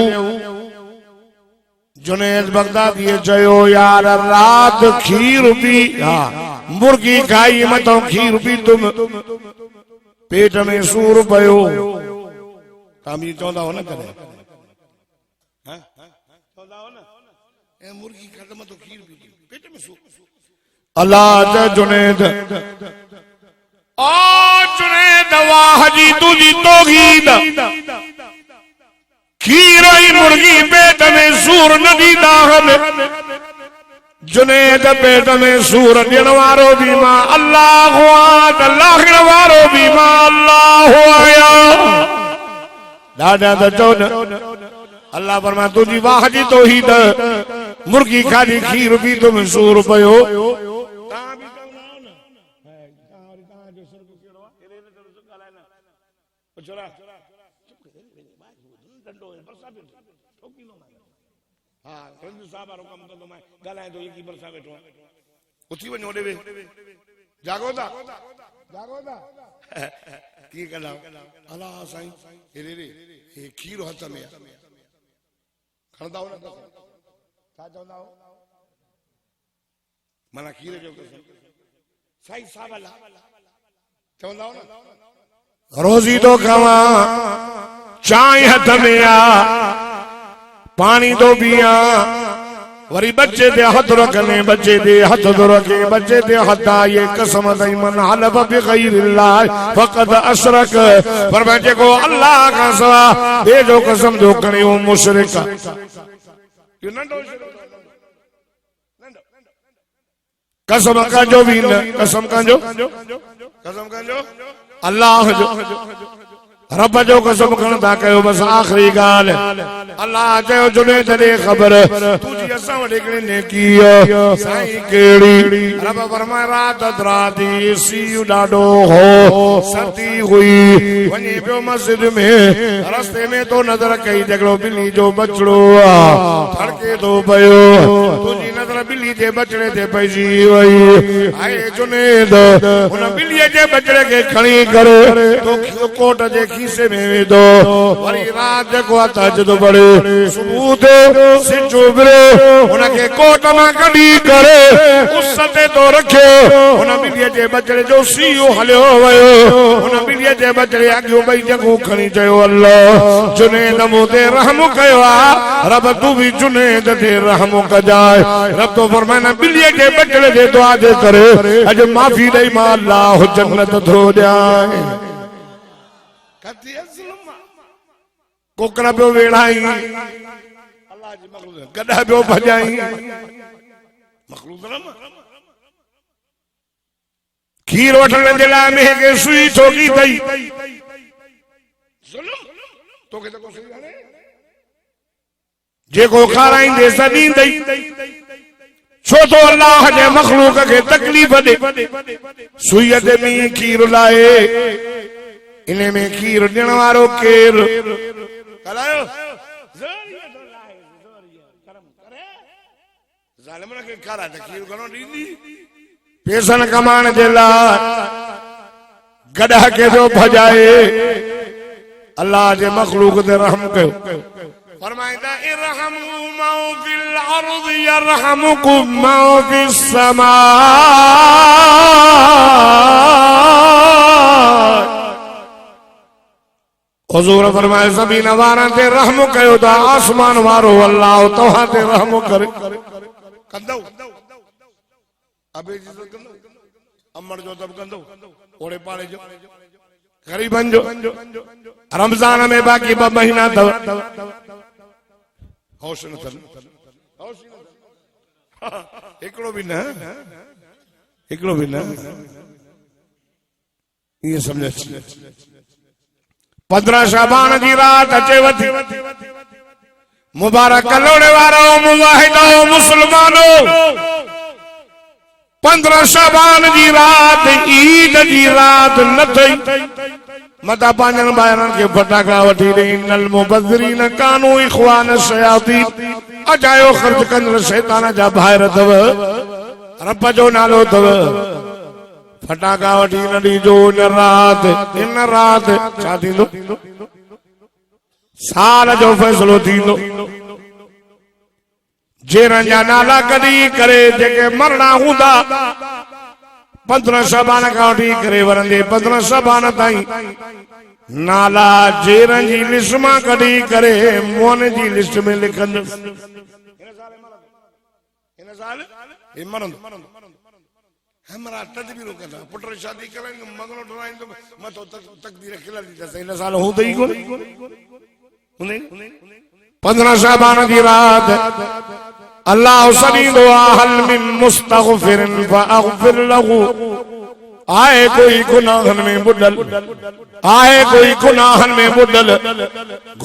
A: जुनैद बगदादी चयो यार रात खीर पी मुर्गी खाई मथो खीर पी तुम पेट में सूर पयो तामी चवंदा हो न कॾहिं चवंदा हो न मुर्गी खाई मथो खीर पी पेट में सूर अल्लाह जुनैद ओ जुनैद वाह जी तुझी तौहीद खीर ही मुर्गी पेट में सूर न ॾींदा आहिनि जुनैद पेट में सूर ॾियण वारो भी मां अल्लाह लाहिण वारो भी मां अल्लाह आया ॾाढा त चओ न अल्लाह फरमा तुझी वाह जी तौहीद मुर्गी खाधी खीर पी तुम सूर पयो जागो था की कंदा अल्लाह साईं हे खीर हथ में खणंदा हो न छा चवंदा हो माना खीर जो साईं साहब चवंदा हो न रोज़ी तो खावा चाय हथ में आ पानी तो पिया वरी बच्चे दे हाथ रखने बच्चे दे हाथ तो रखे बच्चे दे हाथ ये कसम दई मन हलफ बिगैरिल्लाह फकद अशरक फरमाए को अल्लाह का सिवा बे जो कसम जो करे वो मुशरिक यो नंढो कसम का जो भी कसम का जो अल्लाह जो रब जो कसम खणंदा कयो बस आखिरी गाल अल्लाह चयो जुनैद ॾे ख़बर तुझी असां वटि हिकिड़ी नेकी साईं कहिड़ी रब फरमाए राति राति सीउ ॾाढो हो सर्दी हुई वञी पियो मस्जिद में रस्ते में तो नज़र कई हिकिड़ो ॿिली जो बछड़ो थड़के थो पियो तुंहिंजी नज़र ॿिली जे बछड़े ते पइजी वई हाय जुनैद हुन ॿिलीअ जे बछड़े खे खणी करे तो कोट जे खीसे में वेदो वरी रात को तहज्जुद पढ़े सुबह ते सिज उभरे उनके कोट में कढी करे उस ते तो रखियो उन बिलिया जे बचड़े जो सीओ हलियो वयो उन बिलिया जे बचड़े अगियो भई जगू खणी चयो अल्लाह जुनैद मूं ते रहम कयो आ रब तू भी जुनैद ते रहम कजाए रब तो फरमाए न बिलिया जे बचड़े जे दुआ जे करे अज माफी दई मां अल्लाह जन्नत थो ॾियाए कोकरा पियो वेड़ाई अल्लाह जी मखलूक गदा पियो भजाई मखलूक खीर वठण जे लाइ में के सुई ठोकी थई जुल्म तोखे त को सही हाणे जेको खाराईंदे सॾींदई छो तो अल्लाह जे मखलूक खे तकलीफ़ ॾे सुई ते मींहुं खीर लाए इने में खीर ॾियण वारो केर कलायो ज़ालिमन खे खारा त खीर घणो ॾींदी पैसन कमाइण जे लाइ गॾा के जो भजाए अल्लाह जे मखलूक ते रहम कयो फरमाईंदा इरहमु मौ फिल अर्द यरहमुकुम मौ फिस समा हुजूर फरमाए ज़मीन वारनि ते रहम कयो त आसमान वारो अल्लाह तव्हां ते रहम करे कंदो अबे जी कंदो अमड़ जो तब कंदो ओड़े पाड़े जो गरीबन जो रमजान में बाकी 2 महीना अथव होश न अथनि हिकिड़ो बि न ये समझ 15 शाबान जी रात अचे वधी मुबारक कलोड़े वारो मुवाहिदो मुसलमानो 15 शाबान जी रात ईद जी रात न थई मता पांजन बायरन के फटाका वठी ॾे इन्नल मुबज़्ज़रीन कानू इख़वान शयातीन अजायो ख़र्च कंदड़ शैतान जा भाइर अथव रब जो नालो अथव फटाका वठी न ॾिजो इन रात छा थींदो साल जो फ़ैसिलो थींदो जेरनि जा नाला कढी करे जेके मरणा हूंदा 15 शबान खां वठी करे वरंदे 15 शबान ताईं नाला जेरनि जी लिस्ट मां कढी करे मोहन जी लिस्ट में लिखंदुसि हिन साल हे मरंदो हमरा तदबीरो कंदा पुट शादी कराईंदो मंगलो ठहाईंदो मथो तकदीर खिलंदी त हिन साल हूंदो ई कोन हूंदे 15 शबान जी रात अल्लाह सनीदो हल मिन मुस्तगफिरिन फअगफिर लहू आए कोई गुनाहन में बुडल आए कोई गुनाहन में बुडल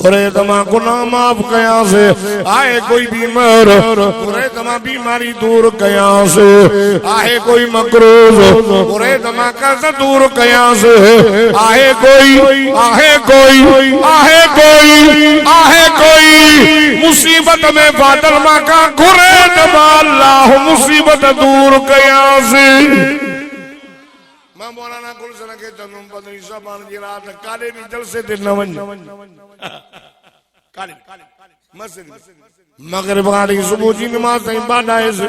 A: घुरे तमा गुनाह माफ कया से आए कोई बीमार घुरे तमा बीमारी दूर कया से आए कोई मकरूज घुरे तमा कर्ज दूर कया से आए कोई आहे कोई आहे कोई आहे कोई मुसीबत में बादल मा का घुरे तमा अल्लाह मुसीबत दूर कया से मौलाना गुलशन के जन्म 15 शबान जी रात काले भी जलसे ते न वञ काले मस्जिद मगरिब वाली सुबह जी नमाज ताईं बाडाएस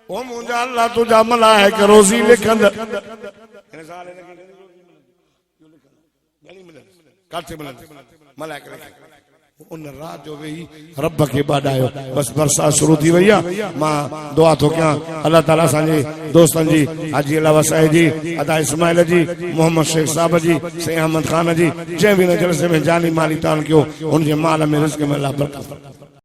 A: ओ मुंहिंजा अल्लाह तुंहिंजा मलाइक रोज़ी लिखंद हिन साल काथे मिलंद मलाइक उन रात जो वेही रब के बाडायो बस बरसात शुरू थी वई आहे मां दुआ थो कयां अल्लाह ताला असांजे दोस्तनि जी हाजी अलावा साहिब जी अदा इस्माइल जी मोहम्मद शेख साहब जी सैयद अहमद खान जी जंहिं बि हिन जलसे में जानी माली तान कयो उनजे माल में रिज़्क़ में अल्लाह बरकत